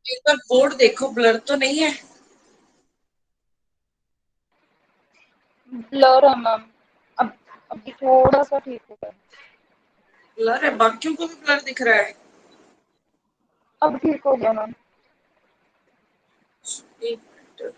एक बार बोर्ड देखो, ब्लर तो नहीं है? ब्लर है मैम। अब अभी थोड़ा सा ठीक हो गया। ब्लर है, बाकियों को भी ब्लर दिख रहा है। अब ठीक हो गया मैम। एक मिनट।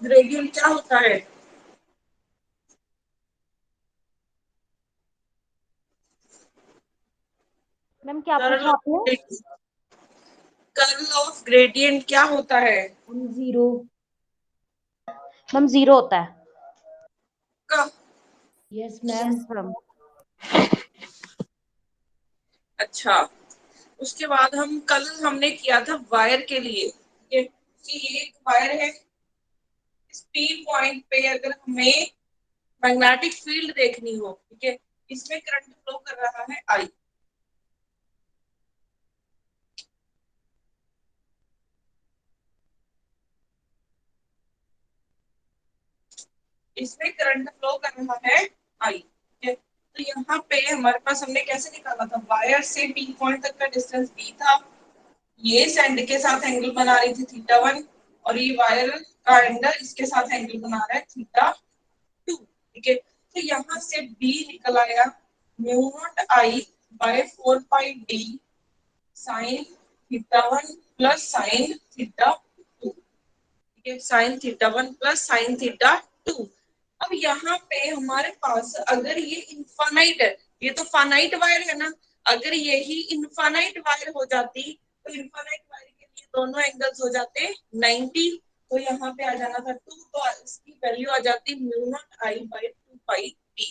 ग्रेडियंट क्या होता है? मैम क्या कर्ल पूछा आपने? ऑफ कर्ल ऑफ ग्रेडियंट क्या होता है? Ma'am zero. मैम जीरो होता है। का। Yes ma'am. अच्छा, उसके बाद हम कल हमने किया था वायर के लिए, ठीक है, कि ये एक वायर है। इस पी पॉइंट पे अगर हमें मैग्नेटिक फील्ड देखनी हो, ठीक है, इसमें करंट फ्लो कर रहा है आई। इसमें करंट फ्लो कर रहा है आई, ठीक है। तो यहाँ पे हमारे पास हमने कैसे निकाला था, वायर से पी पॉइंट तक का डिस्टेंस डी था। ये सेंड के साथ एंगल बना रही थी थीटा वन, और ये वायर का एंगल इसके साथ एंगल बना रहा है थीटा टू, ठीक है। तो यहाँ से बी निकल आया mu naught I by 4 pi d sine theta one plus sine theta two, ठीक है, sine theta one plus sine theta two. अब यहाँ पे हमारे पास अगर ये इनफाइनाइट है, ये तो फाइनाइट वायर है ना, अगर यही इनफाइनाइट वायर हो जाती तो इनफाइनाइट वायर के लिए दोनों एंगल्स हो जाते 90। तो यहाँ पे आ जाना था टू, तो इसकी वैल्यू आ जाती mu naught I by 2 pi D.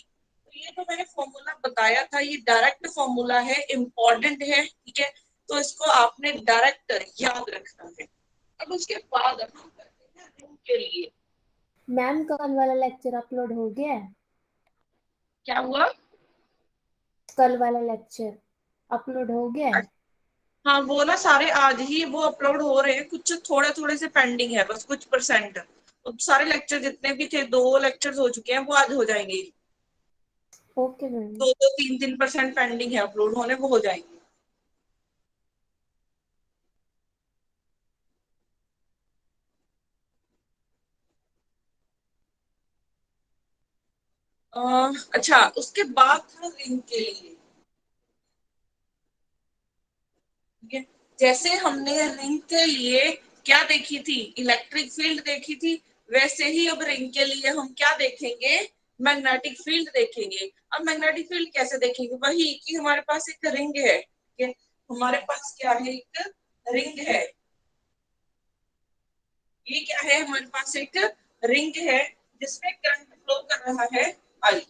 तो ये तो मैंने फॉर्मूला बताया था, ये डायरेक्ट फॉर्मूला है, इंपॉर्टेंट है, ठीक है। तो इसको आपने डायरेक्ट याद रखना है। अब उसके बाद अब हम करते हैं रिंग के लिए। मैम कल वाला लेक्चर अपलोड हो गया है? क्या हुआ? कल वाला लेक्चर अपलोड हो गया है? हाँ, वो ना सारे आज ही वो अपलोड हो रहे हैं, कुछ थोड़े थोड़े से पेंडिंग है, बस कुछ परसेंट। तो सारे लेक्चर जितने भी थे, 2 लेक्चर हो चुके हैं, वो आज हो जाएंगे। Okay ma'am. 2-3% पेंडिंग है अपलोड होने, वो हो जाएंगे। अच्छा, उसके बाद था रिंग के लिए, ठीक है। जैसे हमने रिंग के लिए क्या देखी थी, इलेक्ट्रिक फील्ड देखी थी, वैसे ही अब रिंग के लिए हम क्या देखेंगे, मैग्नेटिक फील्ड देखेंगे। अब मैग्नेटिक फील्ड कैसे देखेंगे, वही कि हमारे पास एक रिंग है, ठीक है। हमारे पास क्या है, एक रिंग है। ये क्या है, हमारे पास एक रिंग है जिसमें करंट फ्लो कर रहा है आई,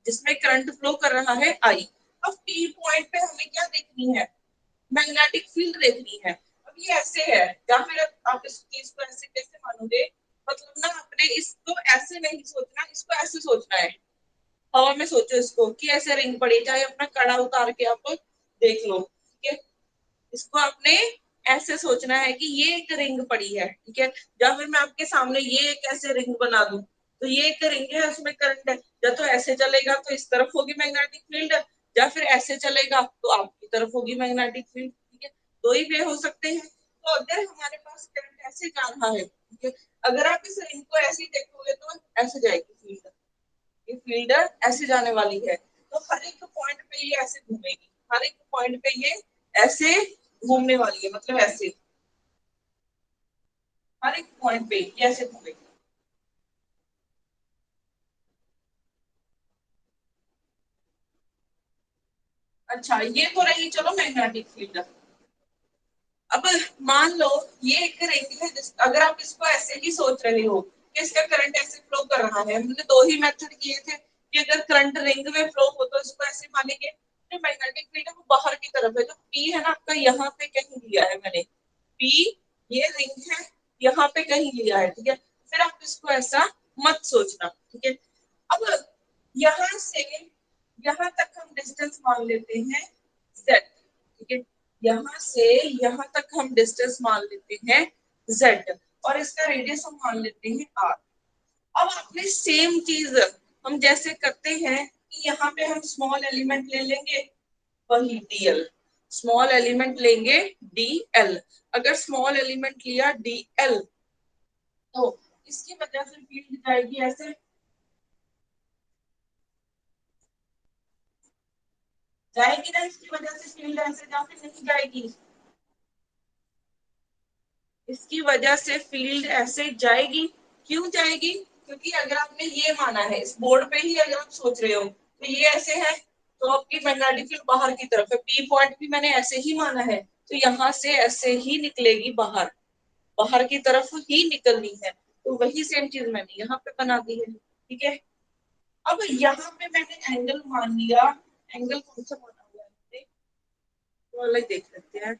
जिसमें करंट फ्लो कर रहा है आई। अब पी पॉइंट पे हमें क्या देखनी है, मैग्नेटिक फील्ड देखनी है। अब ये ऐसे है, या फिर आप इस चीज को ऐसे कैसे मानोगे, मतलब ना आपने इसको ऐसे नहीं सोचना, इसको ऐसे सोचना है। हवा में सोचो इसको कि ऐसे रिंग पड़ी, चाहे अपना कड़ा उतार के आप देख लो, ठीक है। इसको आपने ऐसे सोचना है कि ये एक रिंग पड़ी है, ठीक है। या फिर मैं आपके सामने ये एक ऐसे रिंग बना दूं, तो ये एक रिंग है, उसमें करंट है, या तो ऐसे चलेगा तो इस तरफ होगी मैग्नेटिक फील्ड, या फिर ऐसे चलेगा तो आपकी तरफ होगी मैग्नेटिक फील्ड, ठीक है। दो ही वे हो सकते हैं। तो अगर हमारे पास करंट ऐसे जा रहा है, ठीक है, अगर आप इस रिंग को ऐसे ही देखोगे तो ऐसे जाएगी फील्ड, ये फील्ड ऐसे जाने वाली है। तो हर एक पॉइंट पे ये ऐसे घूमेगी, हर एक पॉइंट पे ये ऐसे घूमने वाली है, मतलब ऐसे हर एक पॉइंट पे ये ऐसे घूमेगी। अच्छा ये तो रही चलो मैग्नेटिक फील्ड। अब मान लो ये एक रिंग है अगर आप इसको ऐसे ही सोच रहे हो कि इसका करंट ऐसे फ्लो कर रहा है, हमने दो ही मेथड किए थे कि अगर करंट रिंग में फ्लो हो तो इसको ऐसे मानेंगे, जो मैग्नेटिक फील्ड है वो बाहर की तरफ है, जो पी है ना आपका यहाँ पे कहीं लिया है मैंने, पी ये रिंग है यहाँ पे कहीं लिया है, ठीक है। फिर आप इसको ऐसा मत सोचना, ठीक है। अब यहाँ से यहाँ तक हम डिस्टेंस मान लेते हैं z, ठीक है। यहाँ से यहाँ तक हम डिस्टेंस मान लेते हैं z और इसका रेडियस हम मान लेते हैं r। अब आपने सेम चीज हम जैसे करते हैं कि यहाँ पे हम स्मॉल एलिमेंट ले लेंगे, वही dl, स्मॉल एलिमेंट लेंगे dl। अगर स्मॉल एलिमेंट लिया dl तो इसकी वजह से फील्ड जाएगी ऐसे, जाएगी ना, इसकी वजह से फील्ड ऐसे या फिर नहीं जाएगी, इसकी वजह से फील्ड ऐसे जाएगी। क्यों जाएगी? क्योंकि अगर आपने ये माना है इस बोर्ड पे ही अगर आप सोच रहे हो तो ये ऐसे है तो आपकी मैग्नेटिक फील्ड बाहर की तरफ है, पी पॉइंट भी मैंने ऐसे ही माना है तो यहाँ से ऐसे ही निकलेगी बाहर, बाहर की तरफ ही निकलनी है। तो वही सेम चीज मैंने यहाँ पे बना दी है, ठीक है। अब यहाँ पे मैंने एंगल मान लिया, एंगल कौन सा माना हुआ है वो अलग देख लेते हैं।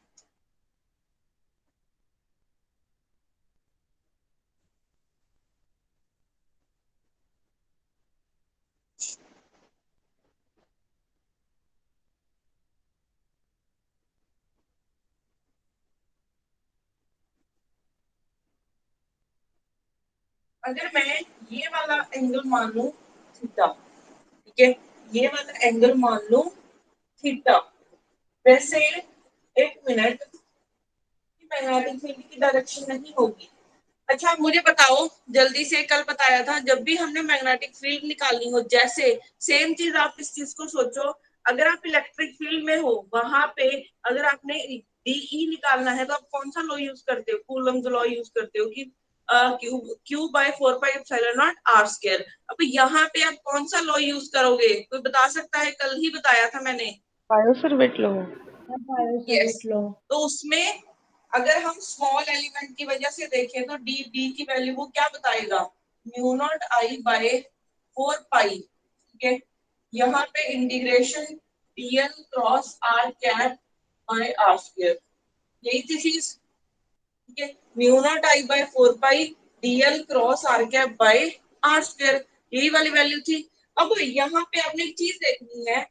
अगर मैं ये वाला एंगल मान लूं थीटा, ठीक है, ये वाला एंगल मान लूं थीटा, वैसे एक मिनट, मैग्नेटिक फील्ड की डायरेक्शन नहीं होगी। अच्छा मुझे बताओ जल्दी से, कल बताया था जब भी हमने मैग्नेटिक फील्ड निकालनी हो, जैसे सेम चीज आप इस चीज को सोचो, अगर आप इलेक्ट्रिक फील्ड में हो वहां पे अगर आपने डीई निकालना है तो आप कौन सा लॉ यूज करते हो, कूलम्ब लॉ यूज करते हो कि क्यू बाय 4πε0 आर स्क्वायर। अब यहाँ पे आप कौन सा लॉ यूज करोगे, कोई बता सकता है? कल ही बताया था मैंने। Biot Savart law. Yes, Biot Savart law. तो उसमें अगर हम स्मॉल एलिमेंट की वजह से देखें तो डी डी की वैल्यू वो क्या बताएगा, mu naught I by 4 pi, ठीक है। यहाँ पे integration DL cross R cap by R square, यही थी चीज, ठीक है। Mu naught I by 4 pi DL cross R cap by R square, यही वाली वैल्यू थी। अब यहाँ पे आपने एक चीज देखनी है,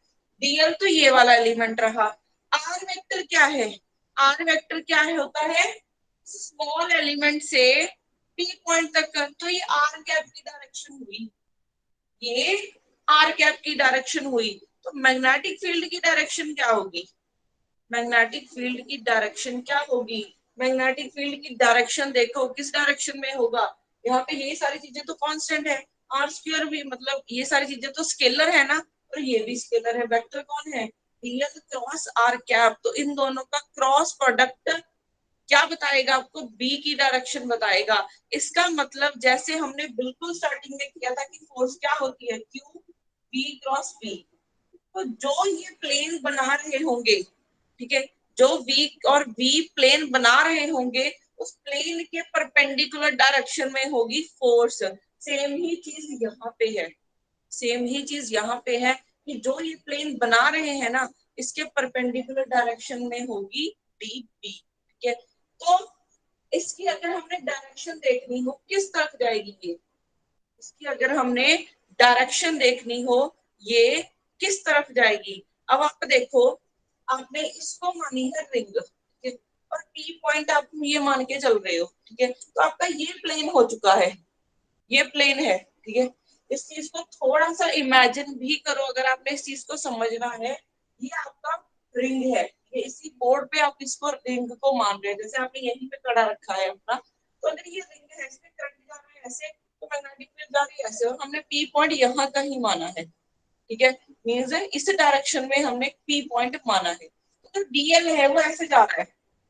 डीएल तो ये वाला एलिमेंट रहा, आर वेक्टर क्या है, आर वेक्टर क्या है होता है स्मॉल एलिमेंट से पी पॉइंट तक, तो ये आर कैप की डायरेक्शन हुई, ये आर कैप की डायरेक्शन हुई, तो मैग्नेटिक फील्ड की डायरेक्शन क्या होगी, मैग्नेटिक फील्ड की डायरेक्शन क्या होगी, मैग्नेटिक फील्ड की डायरेक्शन देखो किस डायरेक्शन में होगा, यहाँ पे ये सारी चीजें तो कांस्टेंट है, आर स्क्वायर भी मतलब ये सारी चीजें तो स्केलर है ना, और ये भी स्केलर है, वेक्टर कौन है डीएल क्रॉस आर कैप, तो इन दोनों का क्रॉस प्रोडक्ट क्या बताएगा आपको, बी की डायरेक्शन बताएगा। इसका मतलब जैसे हमने बिल्कुल स्टार्टिंग में किया था कि फोर्स क्या होती है क्यू बी क्रॉस बी, तो जो ये प्लेन बना रहे होंगे, ठीक है, जो वी और बी प्लेन बना रहे होंगे उस प्लेन के परपेंडिकुलर डायरेक्शन में होगी फोर्स। सेम ही चीज यहाँ पे है, सेम ही चीज यहाँ पे है कि जो ये प्लेन बना रहे हैं ना इसके परपेंडिकुलर डायरेक्शन में होगी डी बी, ठीक है। तो इसकी अगर हमने डायरेक्शन देखनी हो किस तरफ जाएगी ये, इसकी अगर हमने डायरेक्शन देखनी हो ये किस तरफ जाएगी। अब आप देखो आपने इसको मानी है रिंग, ठीक है, और पी पॉइंट आप ये मान के चल रहे हो, ठीक है, तो आपका ये प्लेन हो चुका है, ये प्लेन है, ठीक है। इस चीज को थोड़ा सा इमेजिन भी करो अगर आपने इस चीज को समझना है, ये आपका रिंग है, ये इसी बोर्ड पे आप इसको रिंग को मान रहे हैं, जैसे आपने यहीं पे कड़ा रखा है अपना, तो अगर ये रिंग है इसमें करंट जा रहा है ऐसे तो मैग्नेटिक फील्ड जा रही है ऐसे, और हमने पी पॉइंट यहाँ का ही माना है, ठीक है, मीन्स इस डायरेक्शन में हमने पी पॉइंट माना है, तो डीएल है वो ऐसे जा रहा है,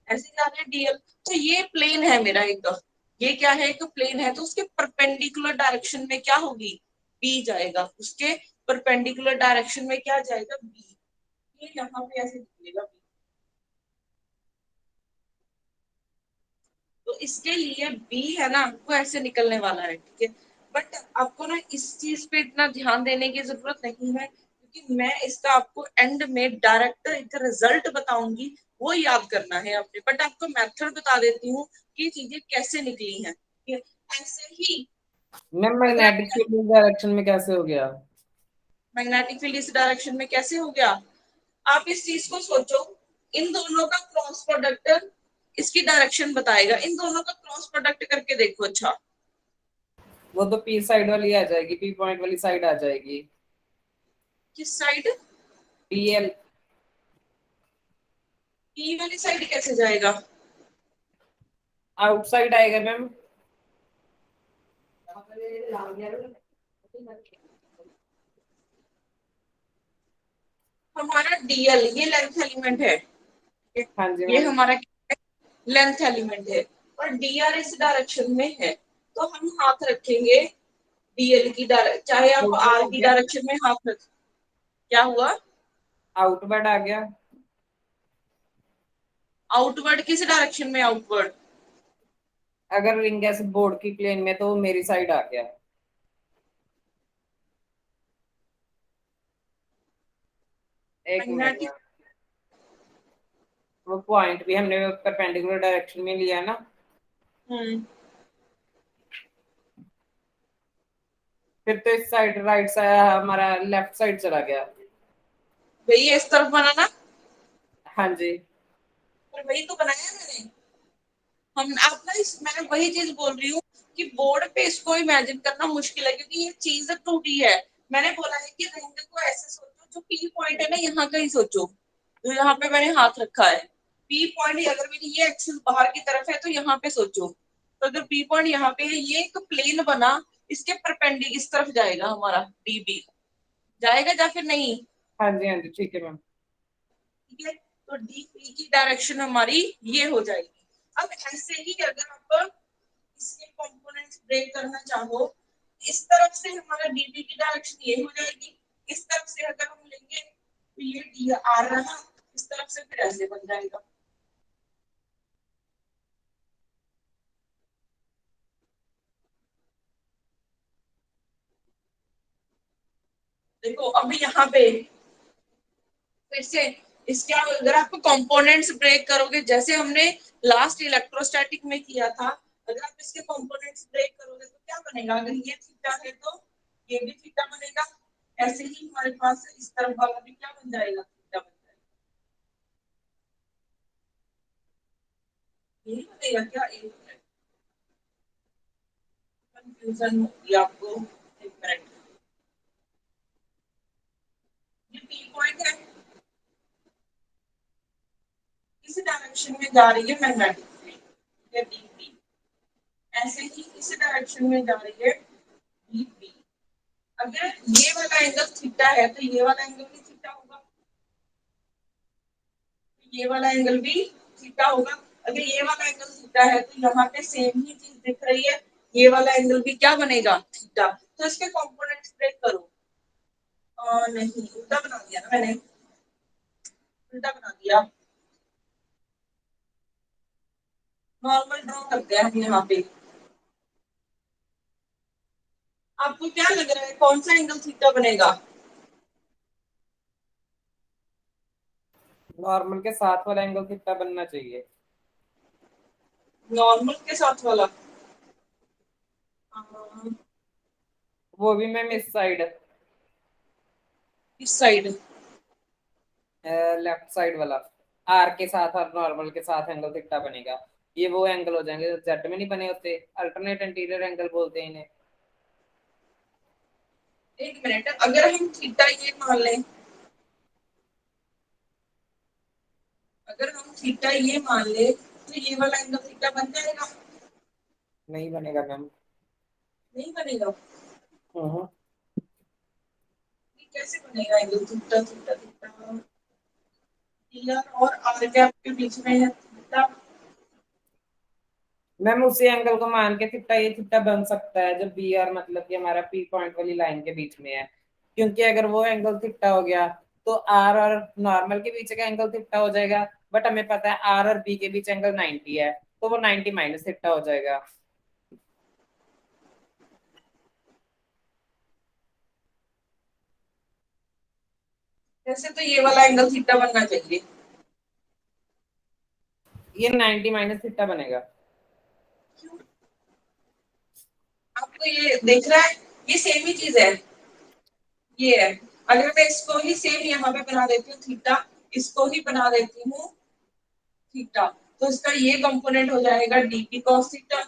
ऐसे जा रहा है डीएल, तो ये प्लेन है मेरा एक, ये क्या है एक प्लेन है, तो उसके परपेंडिकुलर डायरेक्शन में क्या होगी बी जाएगा, उसके परपेंडिकुलर डायरेक्शन में क्या जाएगा बी, ये यहाँ पे ऐसे निकलेगा। तो इसके लिए बी है ना, वो ऐसे निकलने वाला है, ठीक है। बट आपको ना इस चीज पे इतना ध्यान देने की जरूरत नहीं है, क्योंकि मैं इसका आपको एंड में डायरेक्ट एक रिजल्ट बताऊंगी, वो याद करना है आपने। बट आपको मेथड बता देती हूँ कि चीजें कैसे निकली हैं, ठीक है। ऐसे ही मैम अगर मैग्नेटिक आप फील्ड डायरेक्शन में कैसे हो गया? मैग्नेटिक फील्ड इस डायरेक्शन में कैसे हो गया, आप इस चीज को सोचो, इन दोनों का क्रॉस प्रोडक्ट इसकी डायरेक्शन बताएगा। इन दोनों का क्रॉस प्रोडक्ट करके देखो। अच्छा, वो तो पी साइड वाली आ जाएगी, पी पॉइंट वाली साइड आ जाएगी। किस साइड? पीएल पी वाली साइड कैसे जाएगा? आउटसाइड आएगा मैम। हमारा डीएल ये लेंथ एलिमेंट है, हाँ जी ये मैम। हमारा लेंथ एलिमेंट है, और डीआर इस डायरेक्शन में है। तो हम हाथ रखेंगे डीएल की डायरेक्शन, चाहे आप आउटवर्ड आर आ की गया, डायरेक्शन में हाथ रख। क्या हुआ? आउटवर्ड आ गया। आउटवर्ड किस डायरेक्शन में? आउटवर्ड अगर रिंग ऐसे बोर्ड की प्लेन में तो वो मेरी साइड आ गया। एक मिनट मैग्नेटिक। में, वो पॉइंट भी हमने परपेंडिकुलर डायरेक्शन में लिया ना। हम्म फिर तो इस साइड राइट साइड हमारा लेफ्ट साइड चला गया। वही इस तरफ बना ना, हाँ जी। और वही तो बनाया मैंने। हम आप ना इस मैं वही चीज बोल रही हूँ कि बोर्ड पे इसको इमेजिन करना मुश्किल है, क्योंकि ये चीज टूटी है। मैंने बोला है कि रिंग को ऐसे सोचो, जो पी पॉइंट है ना यहाँ का ही सोचो, जो यहाँ पे मैंने हाथ रखा है। पी पॉइंट अगर मेरी ये एक्सिस बाहर की तरफ है तो यहाँ पे सोचो। तो अगर पी पॉइंट यहाँ पे है, ये एक प्लेन बना, इसके परपेंडिकुलर इस तरफ जाएगा हमारा डीबी, जाएगा या फिर नहीं? हाँ जी, हाँ जी, ठीक है मैम। ठीक है, तो डी पी की डायरेक्शन हमारी ये हो जाएगी। अब ऐसे ही अगर आप इसके कंपोनेंट्स ब्रेक करना चाहो, इस तरफ से हमारा डीबी की डायरेक्शन ये हो जाएगी। इस तरफ से अगर हम लेंगे तो ये डी आर रहा, इस तरफ से फिर ऐसे बन जाएगा। देखो अब यहाँ पे फिर से इसके अगर आप कंपोनेंट्स ब्रेक करोगे, जैसे हमने लास्ट इलेक्ट्रोस्टैटिक में किया था, अगर आप इसके कंपोनेंट्स ब्रेक करोगे तो क्या बनेगा? अगर ये थीटा है तो ये भी थीटा बनेगा। ऐसे ही हमारे पास इस तरफ वाला भी क्या बन जाएगा? थीटा बन जाएगा। यही बनेगा क्या? एक मिनट, कंफ्यूजन होगी आपको, एक मिनट। ये पी पॉइंट है, इस डायरेक्शन में जा रही है मैग्नेटिक फील्ड, ये डी। ऐसे ही इस डायरेक्शन में जा रही है डी। अगर ये वाला एंगल थीटा है तो ये वाला एंगल भी थीटा होगा, ये वाला एंगल भी थीटा होगा। अगर ये वाला एंगल थीटा है तो यहाँ पे सेम ही चीज दिख रही है, ये वाला एंगल भी क्या बनेगा? थीटा। तो इसके कंपोनेंट्स ब्रेक करो। नहीं, उल्टा बना दिया ना मैंने, उल्टा बना दिया। नॉर्मल ड्रॉ करते हैं हम यहाँ पे। आपको क्या लग रहा है कौन सा एंगल थीटा बनेगा? नॉर्मल के साथ वाला एंगल कितना बनना चाहिए? नॉर्मल के साथ वाला? वो भी मैम इस साइड, इस साइड। लेफ्ट साइड वाला। आर के साथ और नॉर्मल के साथ एंगल कितना बनेगा? ये वो एंगल हो जाएंगे जो जेड में नहीं बने होते, अल्टरनेट इंटीरियर एंगल बोलते हैं इन्हें। एक मिनट, अगर हम थीटा ये मान लें, अगर हम थीटा ये मान ले तो ये वाला एंगल थीटा बन जाएगा? नहीं बनेगा मैम। नहीं बनेगा। हम्म। ये कैसे बनेगा एंगल थीटा? थीटा थीटा और आर कैप के बीच में है थीटा। मैम उसी एंगल को मान के थीटा, ये थीटा बन सकता है जब बी आर मतलब कि हमारा पी पॉइंट वाली लाइन के बीच में है। क्योंकि अगर वो एंगल थीटा हो गया तो आर और नॉर्मल के बीच का एंगल थीटा हो जाएगा, बट हमें पता है आर और बी के बीच एंगल 90 है, तो वो 90 माइनस थीटा हो जाएगा। वैसे तो ये वाला एंगल थीटा बनना चाहिए, ये 90 माइनस थीटा बनेगा। आपको ये देख रहा है, ये सेम ही चीज है, ये है। अगर मैं इसको ही सेम यहाँ पे बना देती हूँ थीटा, इसको ही बना देती हूँ थीटा, तो इसका ये कंपोनेंट हो जाएगा डीपी कॉस थीटा,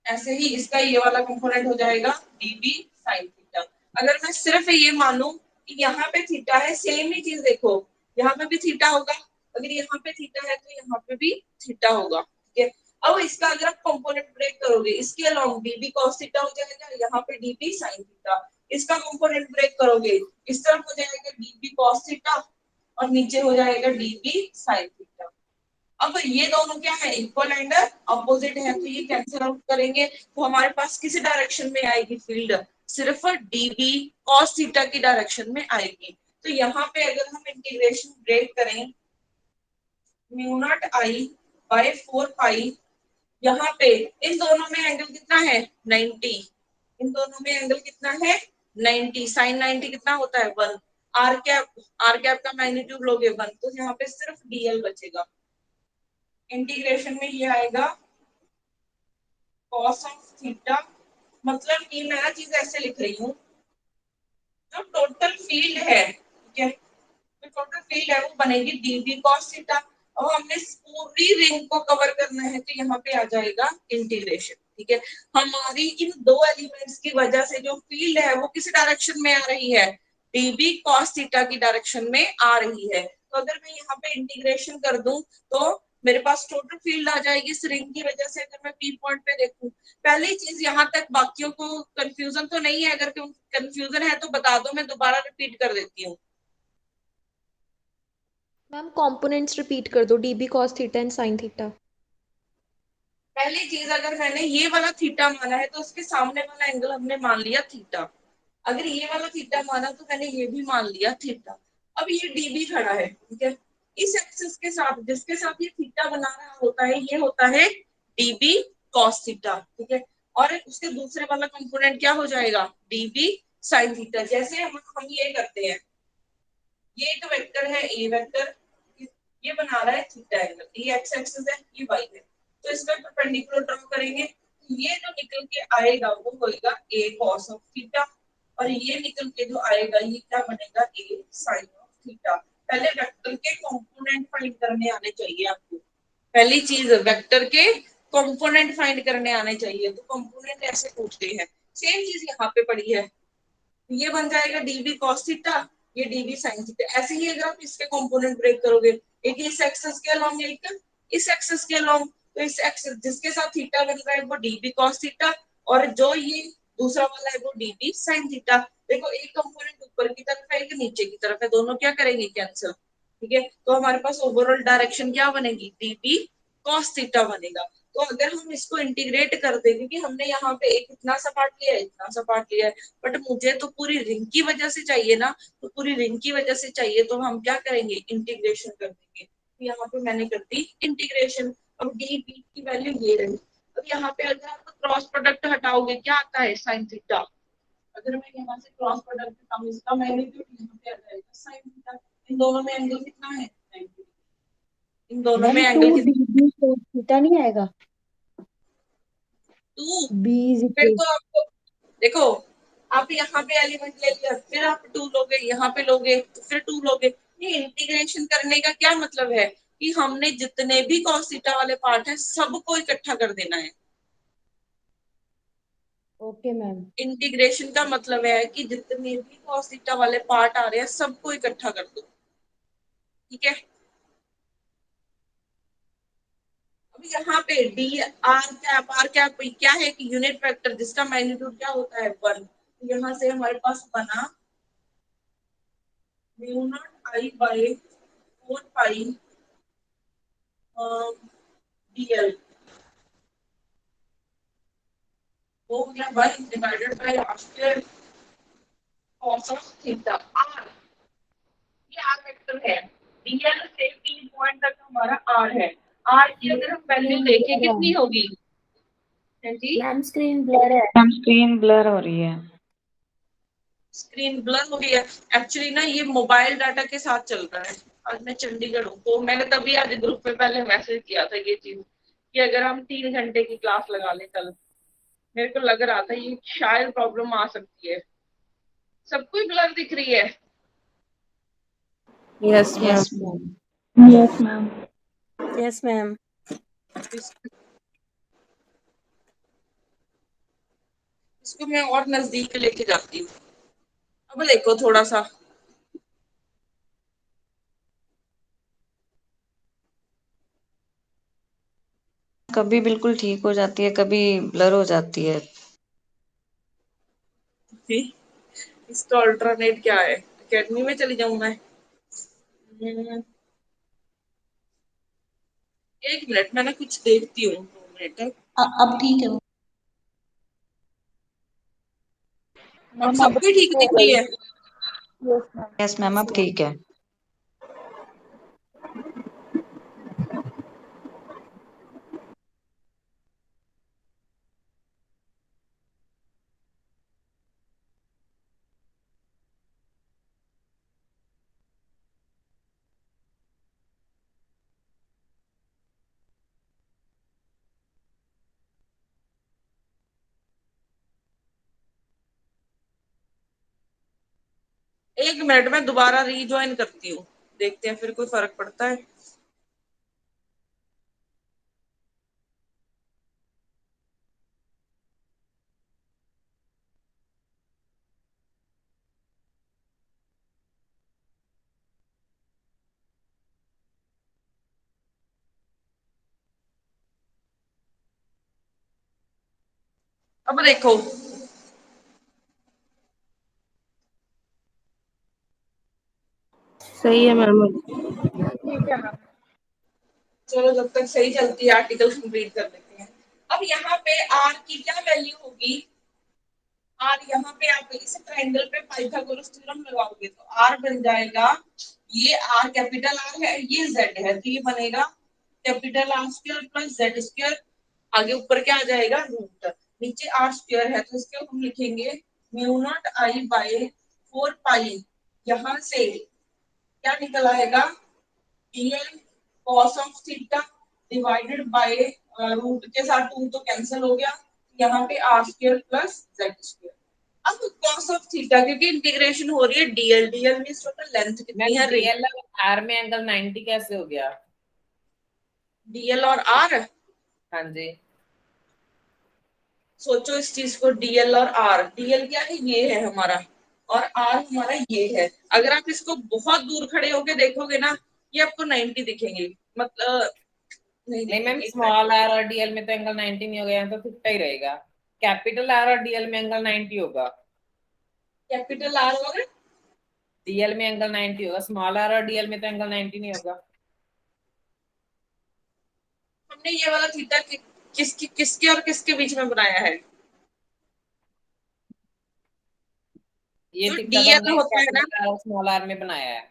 ऐसे ही इसका ये वाला कंपोनेंट हो जाएगा डीबी साइन थीटा। अगर मैं सिर्फ ये मानूं कि यहाँ पे थीटा है, सेम ही चीज देखो, यहाँ पे भी थीटा होगा, अगर यहाँ पे थीटा है तो यहाँ पे भी थीटा होगा, ठीक है। अब इसका अगर आप कंपोनेंट ब्रेक करोगे, इसके अलावा डीबी कॉस थीटा हो जाएगा, यहाँ पे डीबी साइन थीटा, इसका कंपोनेंट ब्रेक करोगे, इस तरफ हो जाएगा डीबी कॉस थीटा और नीचे हो जाएगा डीबी साइन थीटा। अब ये दोनों क्या है, इक्वल एंड अपोजिट है, तो ये कैंसिल आउट करेंगे, तो हमारे पास किस डायरेक्शन में आएगी फील्ड, सिर्फ डीबी कॉस थीटा की डायरेक्शन में आएगी। तो यहाँ पे अगर हम इंटीग्रेशन ब्रेक करें, mu naught I by 4 pi, यहाँ पे इन दोनों में एंगल कितना है 90, इन दोनों में एंगल कितना है 90, साइन 90 कितना होता है 1, आर कैप का मैग्नीट्यूड लोगे 1, तो यहाँ पे सिर्फ डीएल बचेगा। इंटीग्रेशन में ये आएगा कॉस ऑफ थीटा, मतलब कि मैं ना चीज ऐसे लिख रही हूँ, जो टोटल फील्ड है, ठीक है, जो टोटल फील्ड है वो बनेगी डीबी कॉस थीटा। अब हमने पूरी रिंग को कवर करना है, तो यहाँ पे आ जाएगा इंटीग्रेशन, ठीक है। हमारी इन दो एलिमेंट्स की वजह से जो फील्ड है वो किस डायरेक्शन में आ रही है, डीबी कॉस थीटा की डायरेक्शन में आ रही है। तो अगर मैं यहाँ पे इंटीग्रेशन कर दूं तो मेरे पास टोटल फील्ड आ जाएगी इस रिंग की वजह से। अगर मैं पी पॉइंट पे देखूं, पहली चीज यहाँ तक बाकियों को कंफ्यूजन तो नहीं है, अगर कंफ्यूजन है तो बता दो, मैं दोबारा रिपीट कर देती हूँ। मैम कंपोनेंट्स रिपीट कर दो, dB cos theta and sine theta. पहली चीज, अगर मैंने ये वाला थीटा माना है तो उसके सामने वाला एंगल हमने मान लिया थीटा, अगर ये वाला थीटा माना तो मैंने ये भी मान लिया थीटा। अब ये डीबी खड़ा है, ठीक है, इस एक्सिस के साथ जिसके साथ ये थीटा बना रहा होता है ये होता है डीबी कॉस थीटा, ठीक है, और उसके दूसरे वाला कंपोनेंट क्या हो जाएगा डीबी साइन थीटा। जैसे हम ये करते हैं, ये एक वेक्टर है ए वेक्टर, ये बना रहा है थीटा एंगल, ये एक्स एक्सिस है, ये वाई है, तो इसका परपेंडिकुलर ड्रॉ करेंगे, ये जो निकल के आएगा वो होएगा ए कॉस ऑफ थीटा, और ये निकल के जो आएगा ये क्या बनेगा ए साइन ऑफ थीटा। पहले वेक्टर के कंपोनेंट फाइंड करने आने चाहिए आपको, पहली चीज वेक्टर के कंपोनेंट फाइंड करने आने चाहिए, तो कंपोनेंट ऐसे पूछते हैं, सेम चीज यहाँ पे पड़ी है, ये बन जाएगा डीबी कॉस थीटा, ये डीबी साइन थीटा। ऐसे ही अगर आप इसके कंपोनेंट ब्रेक करोगे, एक इस एक्सिस के अलोंग एक इस एक्सिस के अलोंग, तो इस एक्सिस जिसके साथ थीटा बन रहा है वो डीबी कॉस थीटा, और जो ये दूसरा वाला है वो डीबी साइन थीटा। देखो एक कंपोनेंट ऊपर की तरफ है, एक नीचे की तरफ है, दोनों क्या करेंगे कैंसिल, ठीक है, तो हमारे पास ओवरऑल डायरेक्शन क्या बनेगी डीबी कॉस थीटा बनेगा। तो अगर हम इसको इंटीग्रेट कर दें, क्योंकि हमने यहाँ पे एक इतना सा पार्ट लिया है, इतना सा पार्ट लिया है, बट मुझे तो पूरी रिंग की वजह से चाहिए ना, तो पूरी रिंग की वजह से चाहिए तो हम क्या करेंगे इंटीग्रेशन कर देंगे। तो यहाँ पे मैंने कर दी इंटीग्रेशन, अब डी बी की वैल्यू ये रही। अब यहाँ पे अगर आप क्रॉस प्रोडक्ट हटाओगे क्या आता है साइन थीटा, अगर मैं यहाँ से क्रॉस प्रोडक्ट हटाऊं इसका मैग्नीट्यूड यहाँ पे आ जाएगा साइन थीटा। इन दोनों में एंगल कितना है 90, इन दोनों मैम में टू एंगल कितना, डीबी कोस थीटा नहीं आएगा, 2, बी इज फिर इक्वल। तो आपको देखो, आप यहाँ पे एलिमेंट ले लिया, फिर आप 2 लोगे, यहाँ पे लोगे तो फिर 2 लोगे। ये इंटीग्रेशन करने का क्या मतलब है कि हमने जितने भी कॉस थीटा वाले पार्ट हैं सबको इकट्ठा कर देना है। Okay ma'am. इंटीग्रेशन का मतलब है कि जितने भी कॉस थीटा वाले पार्ट आ रहे हैं सबको इकट्ठा कर दो, ठीक है। अब यहाँ पे डी आर कैप क्या है कि यूनिट वेक्टर जिसका मैग्नीट्यूड क्या होता है 1, तो यहाँ से हमारे पास बना mu naught I by 4 pi DL, वो हो गया 1 divided by R square cos of theta R, ये आर वेक्टर है, डीएल से पी पॉइंट तक हमारा आर है। आर की अगर हम वैल्यू देखें कितनी होगी? हाँ जी, मैम स्क्रीन ब्लर है। मैम स्क्रीन ब्लर हो रही है। स्क्रीन ब्लर हो रही है। एक्चुअली ना ये मोबाइल डाटा के साथ चल रहा है। आज मैं चंडीगढ़ हूँ, तो मैंने तभी आज ग्रुप में पहले मैसेज किया था ये चीज कि अगर हम 3 घंटे की क्लास लगा लें कल, मेरे को लग रहा था ये शायद प्रॉब्लम आ सकती है। सबको ही ब्लर दिख रही है? Yes ma'am. Yes ma'am. Yes ma'am. Yes ma'am. इसको मैं और नजदीक लेके जाती हूँ। अब देखो थोड़ा सा, कभी बिल्कुल ठीक हो जाती है, कभी ब्लर हो जाती है। इसका अल्टरनेट क्या है? अकेडमी में चली जाऊं मैं? 1 मिनट, मैं ना कुछ देखती हूँ, 2 मिनट। अब ठीक है अब सबको ठीक दिख रही है? यस मैम, अब ठीक है। एक मिनट में दोबारा रीज्वाइन करती हूँ, देखते हैं फिर कोई फर्क पड़ता है। अब देखो, सही है मैम। चलो जब तक सही चलती है आर्टिकल कंप्लीट कर लेते हैं। अब यहाँ पे आर की क्या वैल्यू होगी? आर यहाँ पे आप इस ट्रायंगल पे पाइथागोरस थ्योरम लगाओगे तो आर बन जाएगा, ये आर कैपिटल आर है, ये जेड है, तो ये बनेगा capital R square plus Z square. आगे ऊपर क्या आ जाएगा? रूट। नीचे आर स्क्वायर है तो इसके हम लिखेंगे mu naught I by 4 pi. यहाँ से क्या निकल आएगा? dl cos of theta divided by root के साथ 2 तो कैंसिल हो गया, यहाँ पे R square plus Z square. अब cos ऑफ थीटा, क्योंकि इंटीग्रेशन हो रही है DL, DL means total length कितनी है? डीएल आर में एंगल 90 कैसे हो गया? डीएल और आर, हाँ जी, सोचो इस चीज को, डीएल और आर। डीएल क्या है? ये है हमारा, और आर हमारा ये है। अगर आप इसको बहुत दूर खड़े होके देखोगे ना, ये आपको 90 दिखेंगे, मतलब नहीं मैम, स्मॉल आर और डीएल में तो एंगल 90 नहीं होगा, यहाँ तो थीटा ही रहेगा। कैपिटल आर और डीएल में एंगल 90 होगा। कैपिटल आर और डीएल में एंगल 90 होगा, स्मॉल आर और डीएल में तो एंगल 90 नहीं होगा। हमने ये वाला थीटा किसके किसके और किसके बीच में बनाया है? ये जो थीटा तो डीएल हमने होता है ना, कैपिटल आर और स्मॉल आर में बनाया है।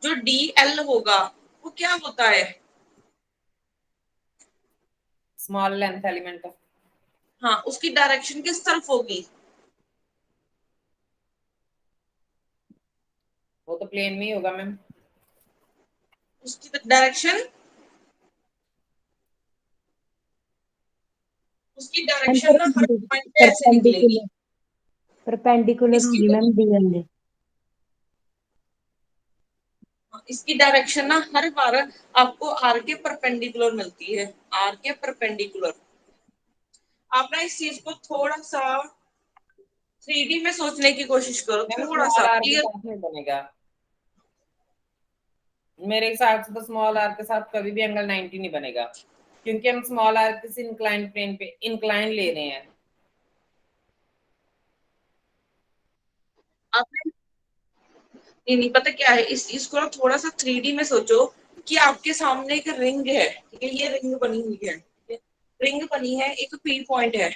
जो डीएल होगा वो क्या होता है? Small length element. हाँ, उसकी डायरेक्शन किस तरफ होगी? वो तो प्लेन में ही होगा मैम। उसकी डायरेक्शन, उसकी डायरेक्शन ना हर पॉइंट पे ऐसे निकलेगी। परपेंडिकुलर होगी मैम डीएल में। इसकी डायरेक्शन ना हर बार आपको आर के परपेंडिकुलर मिलती है, आर के परपेंडिकुलर। आप ना इस चीज को थोड़ा सा 3D में सोचने की कोशिश करो, मैम थोड़ा स्मॉल सा आर के साथ नहीं बनेगा मेरे हिसाब से। तो स्मॉल आर के साथ कभी भी एंगल 90 नहीं बनेगा, क्योंकि हम स्मॉल आर किसी इंक्लाइन प्लेन पे इंक्लाइन ले रहे हैं। आपने नहीं पता क्या है, इस चीज को थोड़ा सा 3D में सोचो कि आपके सामने एक रिंग है, ठीक है, ये रिंग बनी हुई है, रिंग बनी है, एक पी पॉइंट है,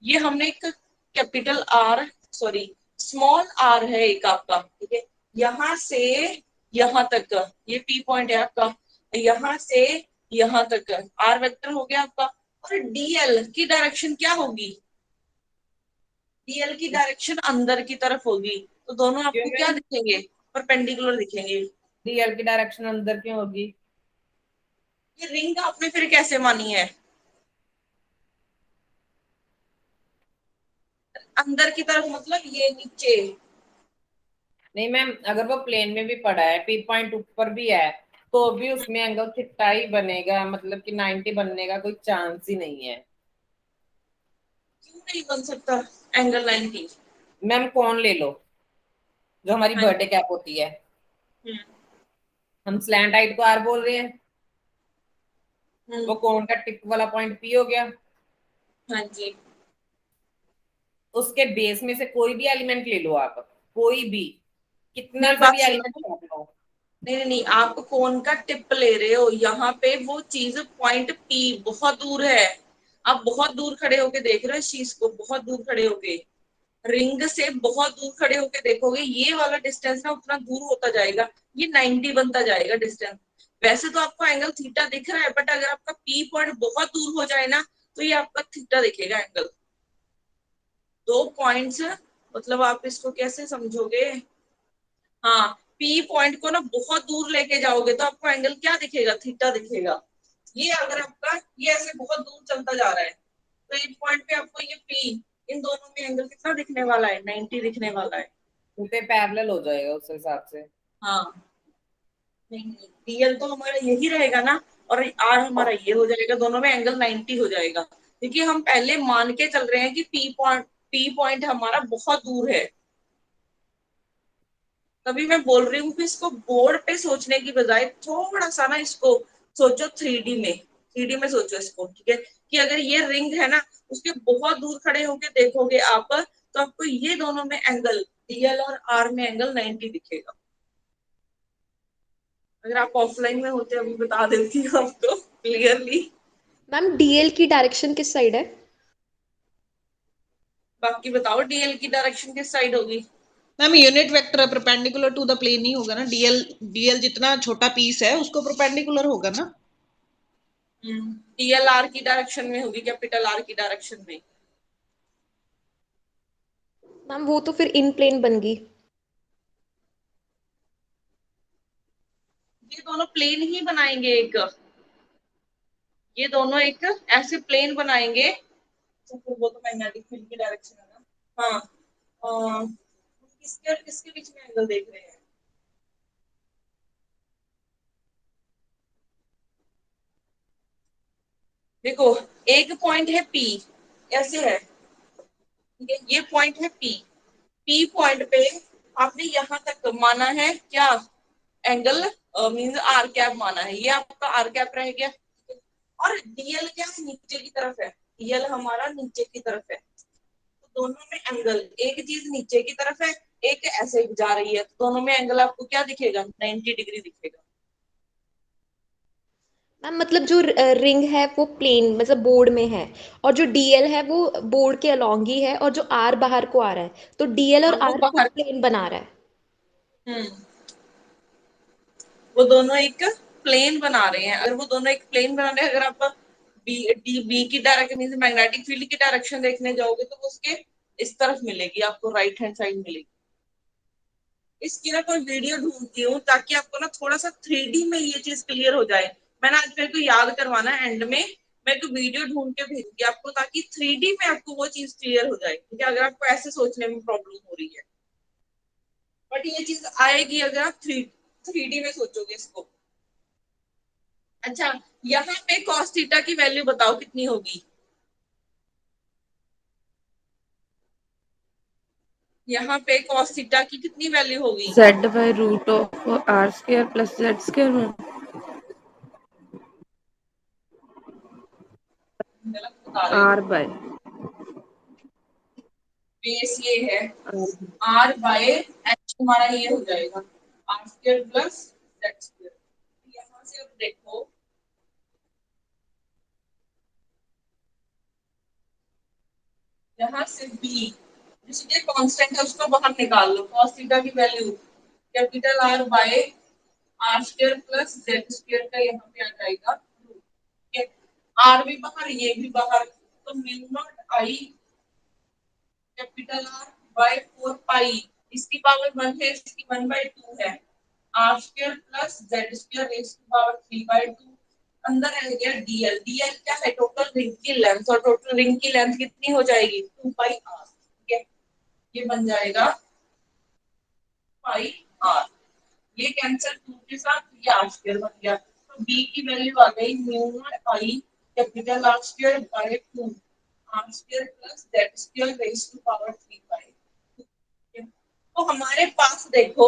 ये हमने एक capital R, sorry small R है एक आपका, ठीक है, यहाँ से यहाँ तक का, ये पी पॉइंट है आपका, यहाँ से यहाँ तक का आर वेक्टर हो गया आपका। और डीएल की डायरेक्शन क्या होगी? डीएल की डायरेक्शन अंदर की तरफ होगी, तो दोनों आपको क्या दिखेंगे? परपेंडिकुलर दिखेंगे। डीएल की डायरेक्शन अंदर क्यों होगी? ये रिंग आपने फिर कैसे मानी है? अंदर की तरफ मतलब ये नीचे। नहीं मैम, अगर वो प्लेन में भी पड़ा है, पी पॉइंट ऊपर भी है, तो भी उसमें एंगल थीटा ही बनेगा, मतलब कि 90 बनने का कोई चांस ही नहीं है। क्यों नहीं बन सकता एंगल 90? मैम कौन ले लो, जो हमारी हाँ। बर्थडे कैप होती है, हम्म। हम स्लैंट हाइट को आर बोल रहे हैं, हम्म। वो कोन का टिप वाला पॉइंट पी हो गया। हाँ जी। उसके बेस में से कोई भी एलिमेंट ले लो आप, कोई भी, कितना मेरी सा बात भी एलिमेंट सुनो। ले लो। नहीं नहीं नहीं, आप कौन का टिप ले रहे हो? यहाँ पे वो चीज पॉइंट पी बहुत दूर है। आप बहुत दूर खड़े होके देख रहे हो इस चीज को, बहुत दूर खड़े होके, रिंग से बहुत दूर खड़े होके देखोगे, ये वाला डिस्टेंस ना उतना दूर होता जाएगा, ये 90 बनता जाएगा डिस्टेंस। वैसे तो आपको एंगल थीटा दिख रहा है, बट अगर आपका पी पॉइंट बहुत दूर हो जाए ना, तो ये आपका थीटा दिखेगा एंगल। दो पॉइंट्स, मतलब आप इसको कैसे समझोगे? हाँ, पी पॉइंट को ना बहुत दूर लेके जाओगे तो आपको एंगल क्या दिखेगा? थीटा दिखेगा। ये अगर आपका ये ऐसे बहुत दूर चलता जा रहा है, तो एक पॉइंट पे आपको ये पी, इन दोनों में एंगल कितना दिखने वाला है? 90 दिखने वाला है। उनपे पैरेलल हो जाएगा उस हिसाब से। हाँ। नहीं नहीं, डीएल तो हमारा यही रहेगा ना, और आर हमारा ये हो जाएगा, दोनों में एंगल 90 हो जाएगा। क्योंकि हम पहले मान के चल रहे हैं कि पी पॉइंट हमारा बहुत दूर है। तभी मैं बोल रही हूँ कि इसको बोर्ड पे सोचने की बजाय थोड़ा सा ना इसको सोचो 3D में सोचो इसको, ठीक है? कि अगर ये रिंग है ना, उसके बहुत दूर खड़े होके देखोगे आप, तो आपको ये दोनों में एंगल, डीएल और आर में एंगल 90 दिखेगा। अगर आप ऑफलाइन में होते अभी बता देती हूँ आपको क्लियरली। मैम डीएल की डायरेक्शन किस साइड है? बाकी बताओ डीएल की डायरेक्शन किस साइड होगी? Ma'am unit vector perpendicular to the plane ही होगा ना, डीएल डीएल जितना छोटा पीस है उसको परपेंडिकुलर होगा ना। डीएल आर की डायरेक्शन में होगी, कैपिटल आर की डायरेक्शन में। मैम वो तो फिर इन प्लेन बन गई। ये दोनों प्लेन ही बनाएंगे एक, ये दोनों एक ऐसे प्लेन बनाएंगे। तो फिर वो तो मैग्नेटिक फील्ड की डायरेक्शन है ना। हाँ। किसके और किसके बीच में एंगल देख रहे हैं? देखो, एक पॉइंट है पी, ऐसे है, ठीक है? ये पॉइंट है पी, पी पॉइंट पे आपने यहां तक माना है क्या? एंगल मींस आर कैप माना है, ये आपका आर कैप रह गया। और डीएल क्या नीचे की तरफ है, डीएल हमारा नीचे की तरफ है, तो दोनों में एंगल, एक चीज नीचे की तरफ है, एक ऐसे जा रही है, तो दोनों में एंगल आपको क्या दिखेगा? 90 डिग्री दिखेगा। मैम मतलब जो रिंग है वो प्लेन मतलब बोर्ड में है, और जो डीएल है वो बोर्ड के अलोंग ही है, और जो आर बाहर को आ रहा है, तो डीएल और हाँ, वो आर खुद बाहर। प्लेन बना रहा है। हम्म वो दोनों एक प्लेन बना रहे हैं। अगर वो दोनों एक प्लेन बना रहे हैं, अगर आप बी की डायरेक्शन मीन मैग्नेटिक फील्ड की डायरेक्शन देखने जाओगे, तो वो उसके इस तरफ मिलेगी आपको, राइट हैंड साइड मिलेगी। इसकी ना कोई वीडियो ढूंढती हूँ ताकि आपको ना थोड़ा सा 3D में ये चीज क्लियर हो जाए। मैं ना आज मेरे को याद करवाना है, एंड में मैं को वीडियो ढूंढ के भेजूंगी आपको, ताकि 3D में आपको वो चीज क्लियर हो जाए, ठीक है? अगर आपको ऐसे सोचने में प्रॉब्लम हो रही है, बट ये चीज आएगी अगर आप 3D में सोचोगे इसको। अच्छा, यहाँ पे cos थीटा की वैल्यू बताओ कितनी होगी? यहाँ पे cos थीटा की कितनी वैल्यू होगी? z/√r² + z²। गलत बता रहे हो। r/r। बेस ये है, r बाय h हमारा ये हो जाएगा r² + z²। यहाँ से अब देखो, यहाँ से b, जिसके कांस्टेंट है उसको बाहर निकाल लो, cos थीटा की value capital R by R square plus Z square का यहाँ पे आ जाएगा ठीक है, आर भी बाहर ये भी बाहर, तो mu naught I capital R by 4 pi, इसकी पावर 1 है, इसकी 1/2 है, R square plus Z square raise to power 3/2, अंदर रह गया डीएल। डीएल क्या है? टोटल रिंग की लेंथ, और टोटल रिंग की लेंथ कितनी हो जाएगी? 2 पाई आर। ठीक है, ये बन जाएगा पाई आर, ये कैंसिल 2 के साथ, ये आर स्क्वायर बन गया, तो बी की वैल्यू आ गई mu naught I capital R square by 2 R square plus Z square raise to power 3/2। तो हमारे पास देखो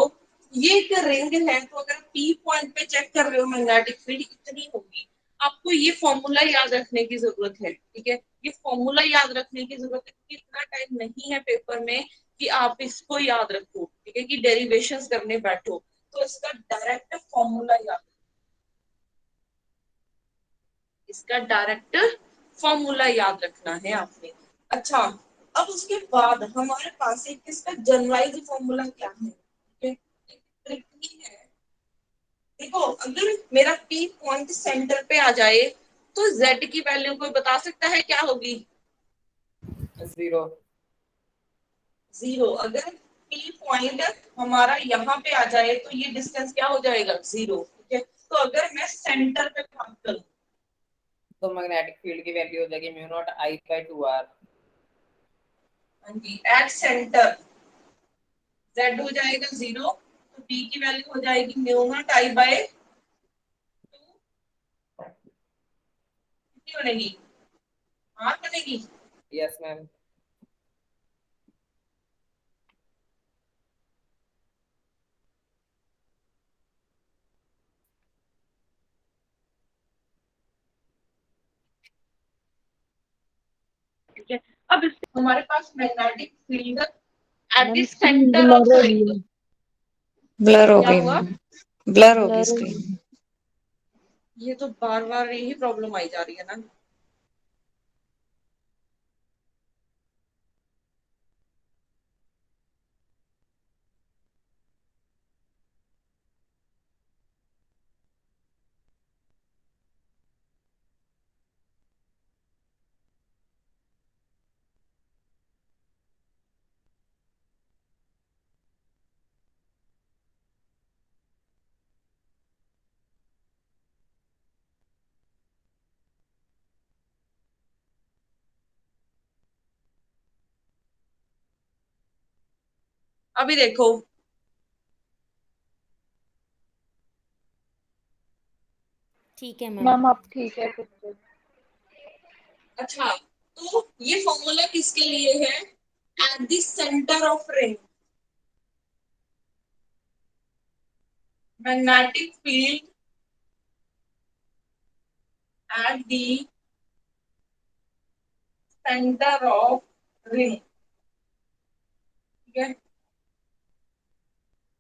ये एक रिंग है, तो अगर पी पॉइंट पे चेक कर रहे हो मैग्नेटिक फील्ड इतनी होगी, आपको ये फॉर्मूला याद रखने की जरूरत है। ठीक है, ये फॉर्मूला याद रखने की जरूरत है क्योंकि इतना टाइम नहीं है पेपर में कि आप इसको याद रखो, ठीक है, कि डेरिवेशंस करने बैठो, तो इसका डायरेक्ट फॉर्मूला याद, इसका डायरेक्ट फॉर्मूला याद रखना है आपने। अच्छा, अब उसके बाद हमारे पास एक इसका जनरलाइज फॉर्मूला क्या है? ठीक है, एक ट्रिक है। देखो अगर मेरा पी पॉइंट सेंटर पे आ जाए तो जेड की वैल्यू कोई बता सकता है क्या होगी? 0। 0। अगर पी पॉइंट हमारा यहाँ पे आ जाए तो ये डिस्टेंस क्या हो जाएगा? 0। ठीक है, तो अगर मैं सेंटर पे बात करूं तो मैग्नेटिक फील्ड की वैल्यू हो जाएगी mu naught I bye 2r। हाँ जी, एट सेंटर जेड हो जाएगा 0, तो पी की वैल्यू हो जाएगी म्यू नॉट आई बाय 2, कितनी बनेगी? 8 बनेगी। Yes ma'am. ठीक है, अब इससे हमारे पास magnetic field at the ma'am screen centre blur of हो रही रिंग, है। ब्लर हो क्या गई हुआ? मैम, ब्लर होगी ब्लर हो रही स्क्रीन। है। ये तो बार बार यही प्रॉब्लम आई जा रही है ना। अभी देखो ठीक है मैम। मैम आप ठीक है फिर। अच्छा, तो ये फॉर्मूला किसके लिए है? At the centre of ring magnetic field at the centre of ring. ठीक है,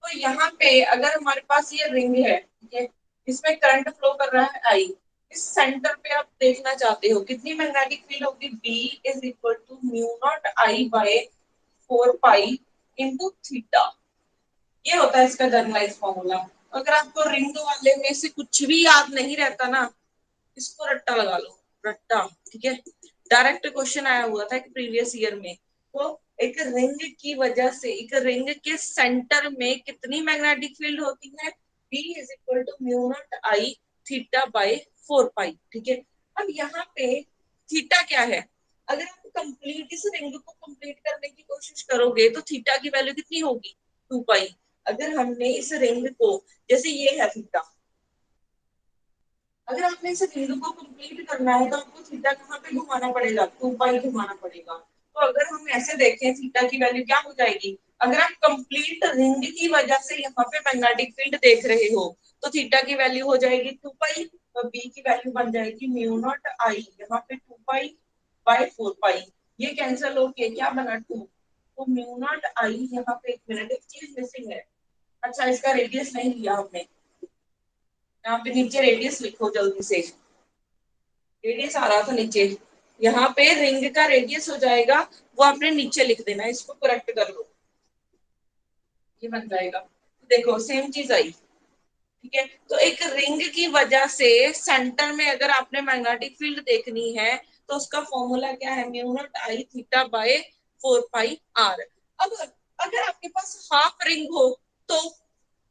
तो यहाँ पे अगर हमारे पास ये रिंग है, ठीक है, इसमें करंट फ्लो कर रहा है आई, इस सेंटर पे आप देखना चाहते हो कितनी मैग्नेटिक फील्ड होगी? B is equal to mu naught I by 4 pi into theta. ये होता है इसका जनरलाइज फॉर्मूला। अगर आपको रिंग वाले में से कुछ भी याद नहीं रहता ना, इसको रट्टा लगा लो, रट्टा। ठीक है, डायरेक्ट क्वेश्चन आया हुआ था एक प्रीवियस ईयर में, तो एक रिंग की वजह से एक रिंग के सेंटर में कितनी मैग्नेटिक फील्ड होती है? B is equal to mu naught I theta by 4 pi. ठीक है, अब यहाँ पे थीटा क्या है? अगर आप कंप्लीट इस रिंग को कंप्लीट करने की कोशिश करोगे तो थीटा की वैल्यू कितनी होगी? 2 पाई। अगर हमने इस रिंग को, जैसे ये है थीटा, अगर आपने इस रिंग को कंप्लीट करना है तो आपको थीटा कहाँ पे घुमाना पड़ेगा? 2 पाई घुमाना पड़ेगा। तो अगर हम ऐसे देखें थीटा की वैल्यू क्या हो जाएगी? अगर आप कंप्लीट रिंग की वजह से यहाँ पे मैग्नेटिक फील्ड देख रहे हो तो थीटा की वैल्यू हो जाएगी 2 पाई, तो बी की वैल्यू बन जाएगी म्यू नॉट आई, यहाँ पे 2 पाई बाय 4 पाई, ये कैंसिल होके क्या बना 2, तो म्यू नॉट आई, यहाँ पे एक मिनट एक चीज मिसिंग है। अच्छा, इसका रेडियस नहीं लिया हमने, यहाँ पे नीचे रेडियस लिखो जल्दी से, रेडियस आ रहा था नीचे, यहाँ पे रिंग का रेडियस हो जाएगा, वो आपने नीचे लिख देना, इसको करेक्ट कर लो, ये बन जाएगा। देखो सेम चीज आई, ठीक है। तो एक रिंग की वजह से सेंटर में अगर आपने मैग्नेटिक फील्ड देखनी है तो उसका फॉर्मूला क्या है, mu naught I theta by 4 pi R. अब अगर आपके पास हाफ रिंग हो तो,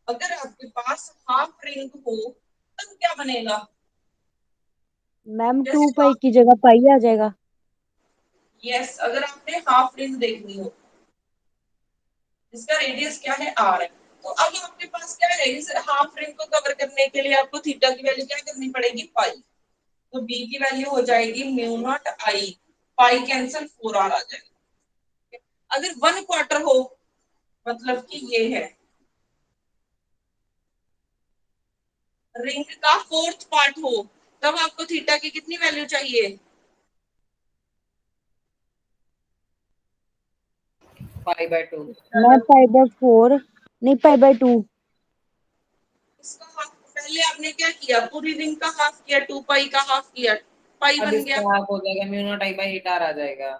अगर आपके पास हाफ रिंग हो तब क्या बनेगा? मैम जैसे 2 पाई की जगह पाई आ जाएगा। यस, अगर आपने हाफ रिंग देखनी हो इसका रेडियस क्या है आर है, तो अब आपके पास क्या है, इस हाफ रिंग को कवर करने के लिए आपको थीटा की वैल्यू क्या करनी पड़ेगी, पाई। तो बी की वैल्यू हो जाएगी mu naught I, pi cancel 4 R आ जाएगा। अगर 1/4 हो मतलब कि ये है रिंग का फोर्थ पार्ट हो, तब आपको थीटा की कितनी वैल्यू चाहिए, π/2। मैम π/4 नहीं π/2। इसका हाफ पहले आपने क्या किया, पूरी रिंग का हाफ किया, 2 पाई का हाफ किया, पाई अब बन गया। इसका हाफ हो जाएगा, mu naught I by 8 R आ जाएगा।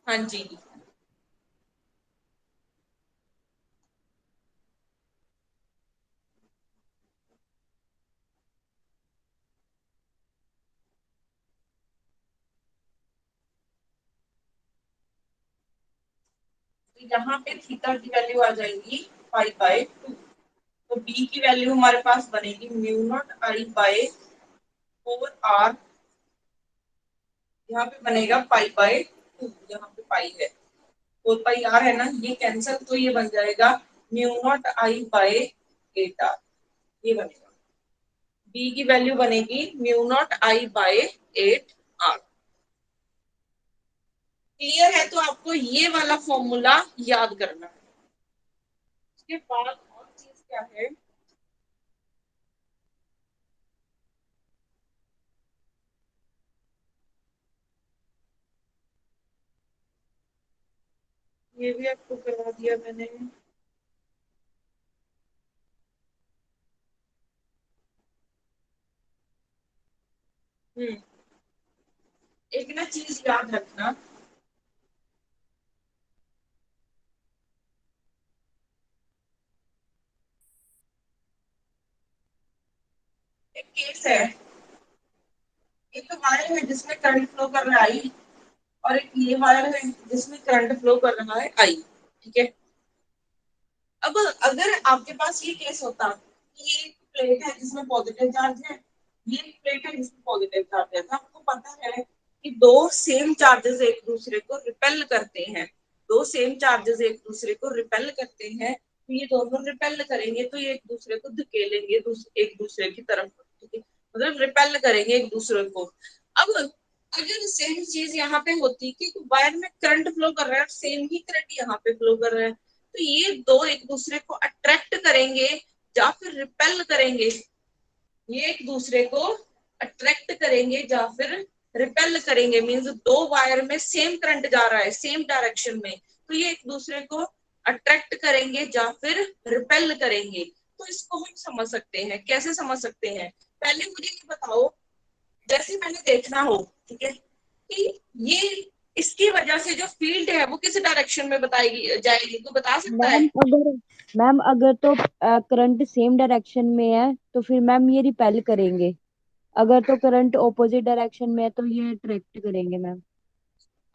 हाँ जी, तो यहाँ पे थीटा की वैल्यू आ जाएगी π/2। तो बी की वैल्यू हमारे पास बनेगी mu naught I by 4 R, यहाँ पे बनेगा π/2, यहाँ पे पाई है 4 पाई आर है ना, ये कैंसिल, तो ये बन जाएगा mu naught I by 8 R, ये बनेगा। बी की वैल्यू बनेगी mu naught I by 8 R. Clear है? तो आपको ये वाला फॉर्मूला याद करना है। उसके बाद और चीज क्या है, ये भी आपको करवा दिया मैंने। एक ना चीज याद रखना, एक केस है, एक वायर है जिसमें करंट फ्लो कर रहा है आई, और एक ये वायर है जिसमें करंट फ्लो कर रहा है आई, ठीक है। अब अगर आपके पास ये केस होता कि ये एक प्लेट है जिसमें पॉजिटिव चार्ज है, ये एक प्लेट है जिसमें पॉजिटिव चार्ज है, तो आपको पता है कि दो सेम चार्जेस एक दूसरे को रिपेल करते हैं, दो सेम चार्जेस एक दूसरे को रिपेल करते हैं, तो ये दोनों रिपेल करेंगे तो ये एक दूसरे को धकेलेंगे एक दूसरे की तरफ, ठीक है, मतलब रिपेल करेंगे एक दूसरे को। अब अगर सेम चीज यहाँ पे होती कि वायर में करंट फ्लो कर रहा है, सेम ही करंट यहाँ पे फ्लो कर रहा है, तो ये दो एक दूसरे को अट्रैक्ट करेंगे या फिर रिपेल करेंगे, ये एक दूसरे को अट्रैक्ट करेंगे या फिर रिपेल करेंगे। मींस दो वायर में सेम करंट जा रहा है सेम डायरेक्शन में, तो ये एक दूसरे को अट्रैक्ट करेंगे या फिर रिपेल करेंगे। तो इसको हम समझ सकते हैं, कैसे समझ सकते हैं, पहले मुझे ये बताओ, जैसे मैंने देखना हो, ठीक है, कि ये इसकी वजह से जो फील्ड है वो किस डायरेक्शन में बताएगी जाएगी, तो बता सकता है? मैम अगर तो करंट सेम डायरेक्शन में है तो फिर मैम ये रिपेल करेंगे। अगर तो करंट ऑपोजिट डायरेक्शन में है तो ये अट्रैक्ट करेंगे मैम।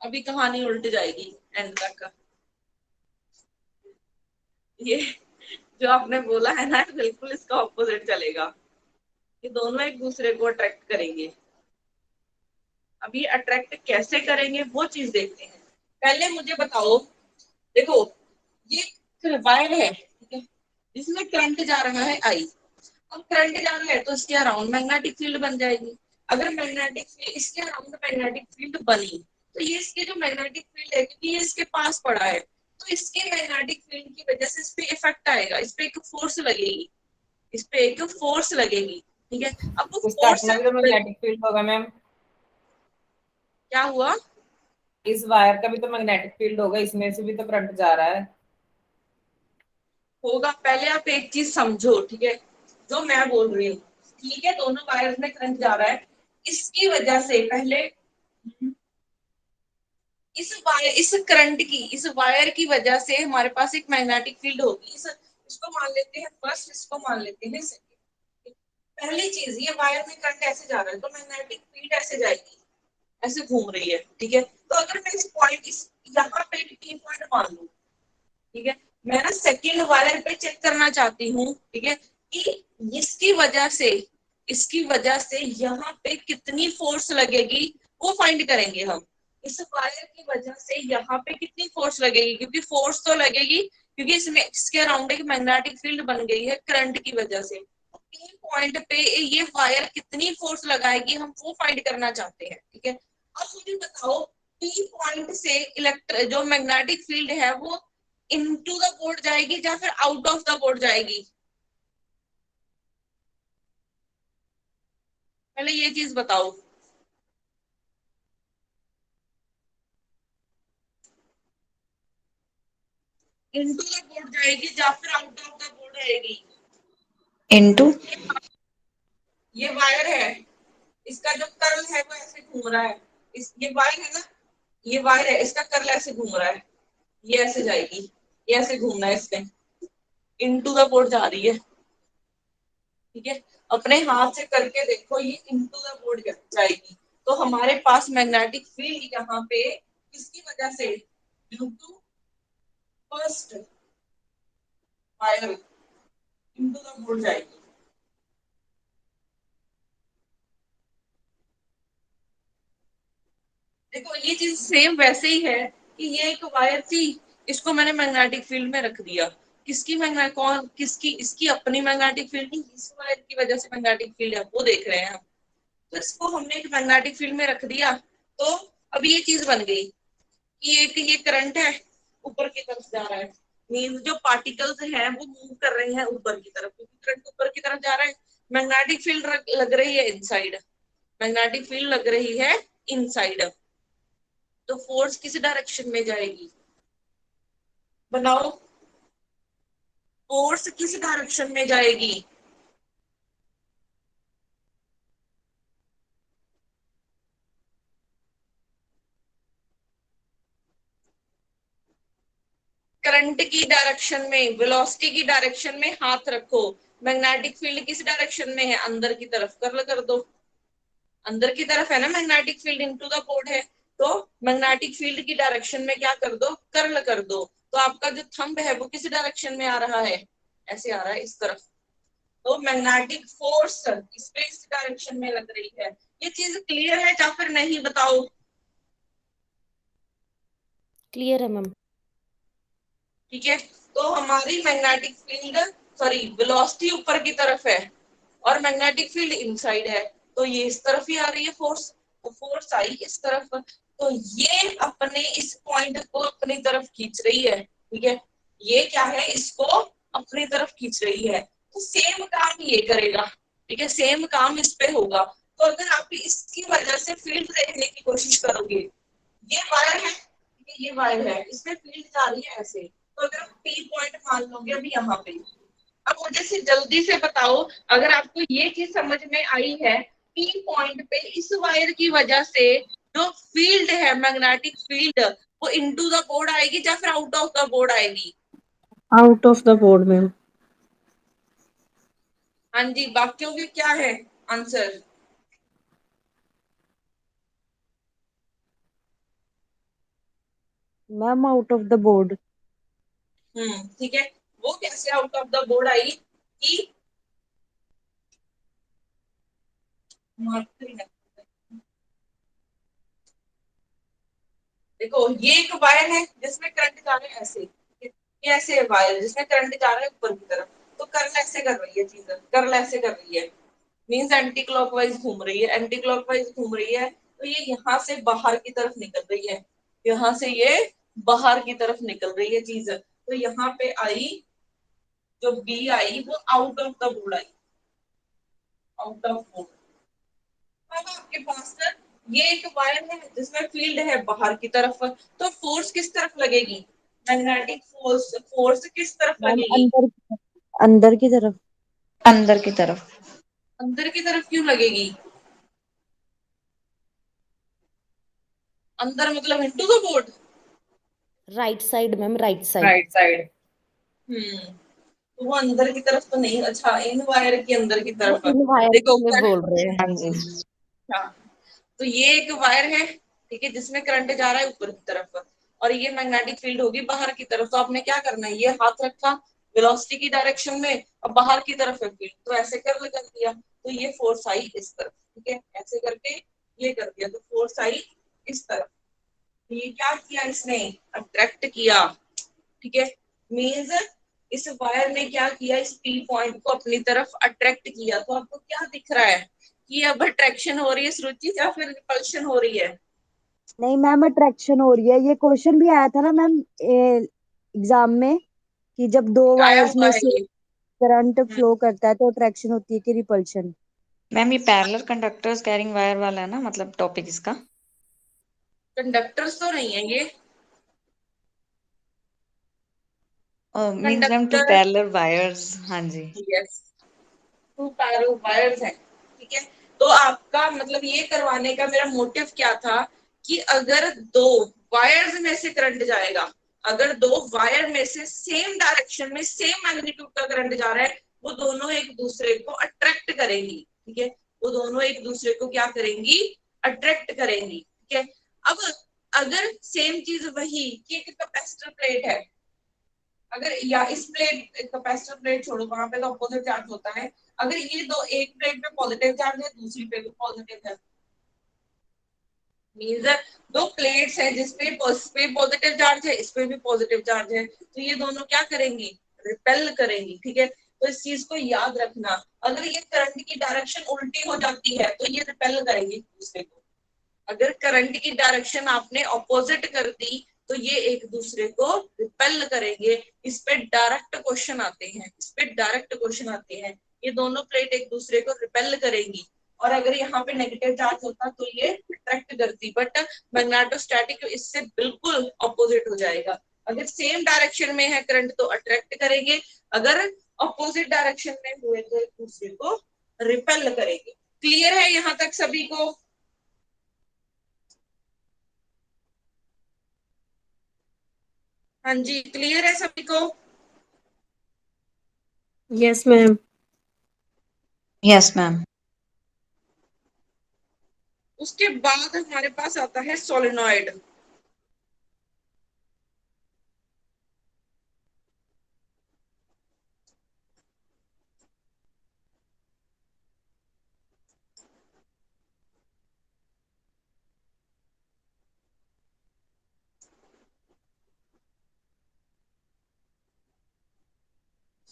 अभी कहानी उल्ट जाएगी एंड तक। ये जो आपने बोला है ना, बिल्कुल इसका ऑपोजिट चलेगा, ये दोनों एक दूसरे को अट्रैक्ट करेंगे। अब ये अट्रैक्ट कैसे करेंगे वो चीज देखते हैं। पहले मुझे बताओ, देखो ये वायर है, ठीक है, जिसमें करंट जा रहा है आई। अब करंट जा रहा है तो इसके अराउंड मैग्नेटिक फील्ड बन जाएगी। अगर मैग्नेटिक फील्ड इसके अराउंड मैग्नेटिक फील्ड बनी तो ये इसके जो मैग्नेटिक फील्ड है, क्योंकि ये इसके पास पड़ा है, तो इसके मैग्नेटिक फील्ड की वजह से इस पे इफेक्ट आएगा, इस पे एक फोर्स लगेगी, इस पे एक फोर्स लगेगी, ठीक है। अब वो इसका फोर्स अपना भी तो मैग्नेटिक फील्ड होगा मैम। क्या हुआ, इस वायर का भी तो मैग्नेटिक फील्ड होगा, इसमें से भी तो करंट जा रहा है। होगा। पहले आप एक चीज समझो, ठीक है, जो मैं बोल रही हूँ, ठीक है, दोनों वायर्स में करंट जा रहा है, इसकी वजह से पहले इस करंट की, इस वायर की वजह से हमारे पास एक मैग्नेटिक फील्ड होगी, इसको मान लेते हैं फर्स्ट, इसको मान लेते हैं सेकेंड। पहली चीज, ये वायर में करंट ऐसे जा रहा है तो मैग्नेटिक फील्ड ऐसे जाएगी, ऐसे घूम रही है, ठीक है। तो अगर मैं इस पॉइंट यहाँ पे P पॉइंट मान लूं, ठीक है, मैं ना सेकेंड वायर पे चेक करना चाहती हूँ, ठीक है, कि इसकी वजह से यहाँ पे कितनी फोर्स लगेगी वो फाइंड करेंगे हम। इस वायर की वजह से यहाँ पे कितनी फोर्स लगेगी, क्योंकि फोर्स तो लगेगी क्योंकि इसमें इसके अराउंड एक मैग्नेटिक फील्ड बन गई है करंट की वजह से। पी पॉइंट पे ये वायर कितनी फोर्स लगाएगी हम वो फाइंड करना चाहते हैं, ठीक है। अब मुझे बताओ पी पॉइंट से जो मैग्नेटिक फील्ड है वो इनटू द बोर्ड जाएगी या फिर आउट ऑफ द बोर्ड जाएगी? पहले ये चीज बताओ। इनटू द बोर्ड जाएगी या फिर आउट ऑफ द बोर्ड आएगी? इनटू। ये वायर है, इसका जो कर्ल है वो ऐसे घूम रहा है, ये वायर है ना, ये वायर है, इसका कर्ल ऐसे घूम रहा है, ये ऐसे जाएगी, ये ऐसे घूमना है इसमें, इनटू द बोर्ड जा रही है, ठीक है। अपने हाथ से करके देखो, ये इनटू द बोर्ड जाएगी। तो हमारे पास मैग्नेटिक फील्ड यहाँ पे किसकी वजह से, due to first wire into the board जाएगी। देखो ये चीज सेम वैसे ही है कि ये एक वायर थी, इसको मैंने मैग्नेटिक फील्ड में रख दिया, किसकी, इसकी अपनी मैग्नेटिक फील्ड नहीं, इस वायर की वजह से मैग्नेटिक फील्ड है वो देख रहे हैं हम। तो इसको हमने एक मैग्नेटिक फील्ड में रख दिया, तो अब ये चीज बन गई कि ये करंट है ऊपर की तरफ जा रहा है, मीन जो पार्टिकल्स हैं वो मूव कर रहे हैं ऊपर की तरफ, क्योंकि करंट ऊपर की तरफ जा रहा है। मैग्नेटिक फील्ड लग रही है इनसाइड, मैग्नेटिक फील्ड लग रही है इनसाइड, तो फोर्स किस डायरेक्शन में जाएगी, बनाओ, फोर्स किस डायरेक्शन में जाएगी? करंट की डायरेक्शन में, वेलोसिटी की डायरेक्शन में हाथ रखो। मैग्नेटिक फील्ड किस डायरेक्शन में है, अंदर की तरफ, कर्ल कर दो, अंदर की तरफ है ना magnetic field, into the board है, तो मैग्नेटिक फील्ड की डायरेक्शन में क्या कर दो, कर्ल कर दो। तो आपका जो थंब है वो किस डायरेक्शन में आ रहा है, ऐसे आ रहा है इस तरफ, तो मैग्नेटिक फोर्स इस डायरेक्शन में लग रही है। ये चीज क्लियर है या फिर नहीं, बताओ। क्लियर है मैम। ठीक है, तो हमारी मैग्नेटिक फील्ड, सॉरी वेलोसिटी ऊपर की तरफ है और मैग्नेटिक फील्ड इनसाइड है, तो ये इस तरफ ही आ रही है फोर्स, तो फोर्स आई इस तरफ, तो ये अपने इस पॉइंट को अपनी तरफ खींच रही है, ठीक है, ये क्या है, इसको अपनी तरफ खींच रही है, तो सेम काम ये करेगा, ठीक है, सेम काम इस पे होगा। तो अगर आप इसकी वजह से फील्ड देखने की कोशिश करोगे, ये वायर है, ये वायर है, इसमें फील्ड जा रही है ऐसे, तो अगर आप पी पॉइंट मान लोगे अभी यहाँ पे, अब मुझे से जल्दी से बताओ, अगर आपको ये चीज समझ में आई है, पी पॉइंट पे इस वायर की वजह से जो फील्ड है, मैग्नेटिक फील्ड, वो इनटू द बोर्ड आएगी या फिर आउट ऑफ द बोर्ड आएगी? Out of the board ma'am. हाँ जी, बाकियों के क्या है answer? Ma'am out of the board. ठीक है, वो कैसे आउट ऑफ द बोर्ड आई कि देखो ये एक वायर है जिसमें करंट जा रहा है ऐसे, ये ऐसे वायर जिसमें करंट जा रहा है ऊपर की तरफ, तो कर्ल ऐसे कर रही है चीज, कर्ल ऐसे कर रही है, मींस एंटी क्लॉकवाइज घूम रही है, एंटी क्लॉकवाइज घूम रही है, तो ये यहाँ से बाहर की तरफ निकल रही है, यहाँ से ये बाहर की तरफ निकल रही है चीज, तो यहाँ पे आई, जो बी आई वो out of the board I, out of board. अब आपके पास ये एक वायर है जिसमें फील्ड है बाहर की तरफ, तो फोर्स किस तरफ लगेगी, मैग्नेटिक फोर्स, फोर्स किस तरफ मैम लगेगी, अंदर की तरफ। अंदर की तरफ। अंदर की तरफ क्यों लगेगी, अंदर मतलब into the board? Right side ma'am, right side. Right side. Hmm तो वो अंदर की तरफ तो नहीं, अच्छा इन वायर के अंदर की वो तरफ इन वायर देखो में बोल रहे हैं। हाँ जी। हाँ, तो ये एक वायर है, ठीक है, जिसमें करंट जा रहा है ऊपर की तरफ, और ये मैग्नेटिक फील्ड होगी बाहर की तरफ। तो आपने क्या करना है, ये हाथ रखा वेलोसिटी की डायरेक्शन में, और बाहर की तरफ है फील्ड, तो ऐसे कर दिया, तो ये फोर्स आई इस तरफ, ठीक है, ऐसे करके ये कर दिया, तो फोर्स आई इस तरफ। ये क्या किया इसने, अट्रैक्ट किया, ठीक है, मीन्स इस वायर ने क्या किया, इस पी पॉइंट को अपनी तरफ अट्रैक्ट किया। तो आपको क्या दिख रहा है कि अब अट्रैक्शन हो रही है श्रुति, या फिर रिपल्शन हो रही है? नहीं मैम, अट्रैक्शन हो रही है। ये क्वेश्चन भी आया था ना मैम एग्जाम में, कि जब दो आया वायर्स हुआ में है से ये। करंट फ्लो करता है तो अट्रैक्शन होती है कि रिपल्शन? मैम ये पैरेलल कंडक्टर्स कैरिंग वायर वाला है ना, मतलब टॉपिक इसका। कंडक्टर्स तो नहीं है ये, means ma'am two conductor, parallel wires. हाँ जी। यस, टू पैरेलल वायर्स है, ठीक है। तो आपका मतलब ये करवाने का मेरा मोटिव क्या था, कि अगर दो वायर्स में से करंट जाएगा, अगर दो वायर में से सेम डायरेक्शन में सेम मैग्नीट्यूड का करंट जा रहा है, वो दोनों एक दूसरे को अट्रैक्ट करेंगी, ठीक है, वो दोनों एक दूसरे को क्या करेंगी, अट्रैक्ट करेंगी, ठीक है। अब अगर सेम चीज वही कि एक कैपेसिटर प्लेट है, अगर या इस प्लेट कैपेसिटर प्लेट छोड़ो, वहां पे तो अपोजिट चार्ज होता है, अगर ये दो एक प्लेट पे पॉजिटिव चार्ज है, दूसरी पे भी पॉजिटिव है, मीन्स दो प्लेट्स है जिसपे इस पे पॉजिटिव चार्ज है, इस पे भी पॉजिटिव चार्ज है, तो ये दोनों क्या करेंगी, रिपेल करेंगी, ठीक है। तो इस चीज को याद रखना, अगर ये करंट की डायरेक्शन उल्टी हो जाती है तो ये रिपेल करेंगी एक दूसरे को, अगर करंट की डायरेक्शन आपने ऑपोजिट कर दी तो ये एक दूसरे को रिपेल करेंगे। इस पे डायरेक्ट क्वेश्चन आते हैं, इस पे डायरेक्ट क्वेश्चन आते हैं, ये दोनों प्लेट एक दूसरे को रिपेल करेंगी, और अगर यहाँ पे नेगेटिव चार्ज होता तो ये अट्रैक्ट करती, बट मैग्नेटोस्टैटिक इससे बिल्कुल ऑपोजिट हो जाएगा। अगर सेम डायरेक्शन में है करंट तो अट्रैक्ट करेंगे, अगर ऑपोजिट डायरेक्शन में हुए तो एक दूसरे को रिपेल करेंगे। क्लियर है यहाँ तक सभी को? हाँ जी, क्लियर है सभी को? Yes ma'am. Yes ma'am. उसके बाद हमारे पास आता है सोलेनॉइड।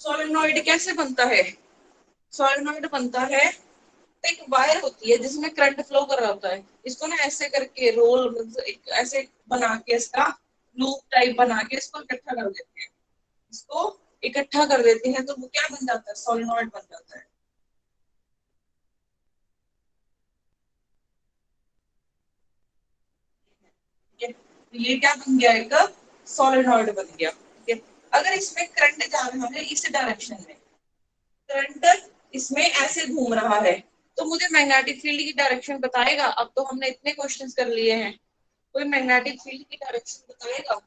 सोलेनॉइड कैसे बनता है? सोलेनॉइड बनता है, एक वायर होती है जिसमें करंट फ्लो कर रहा होता है, इसको ना ऐसे करके रोल, मतलब एक ऐसे बना के इसका लूप टाइप बना के इसको इकट्ठा कर देते हैं, इसको इकट्ठा कर देते हैं, तो वो क्या बन जाता है, सोलेनॉइड बन जाता है, ठीक है। तो ये क्या बन गया, एक सोलेनॉइड बन गया, ठीक है। अगर इसमें करंट जा रहा है इस डायरेक्शन में, करंट इसमें ऐसे घूम रहा है, तो मुझे मैग्नेटिक फील्ड की डायरेक्शन बताएगा? अब तो हमने इतने क्वेश्चंस कर लिए हैं, कोई मैग्नेटिक फील्ड की डायरेक्शन बताएगा?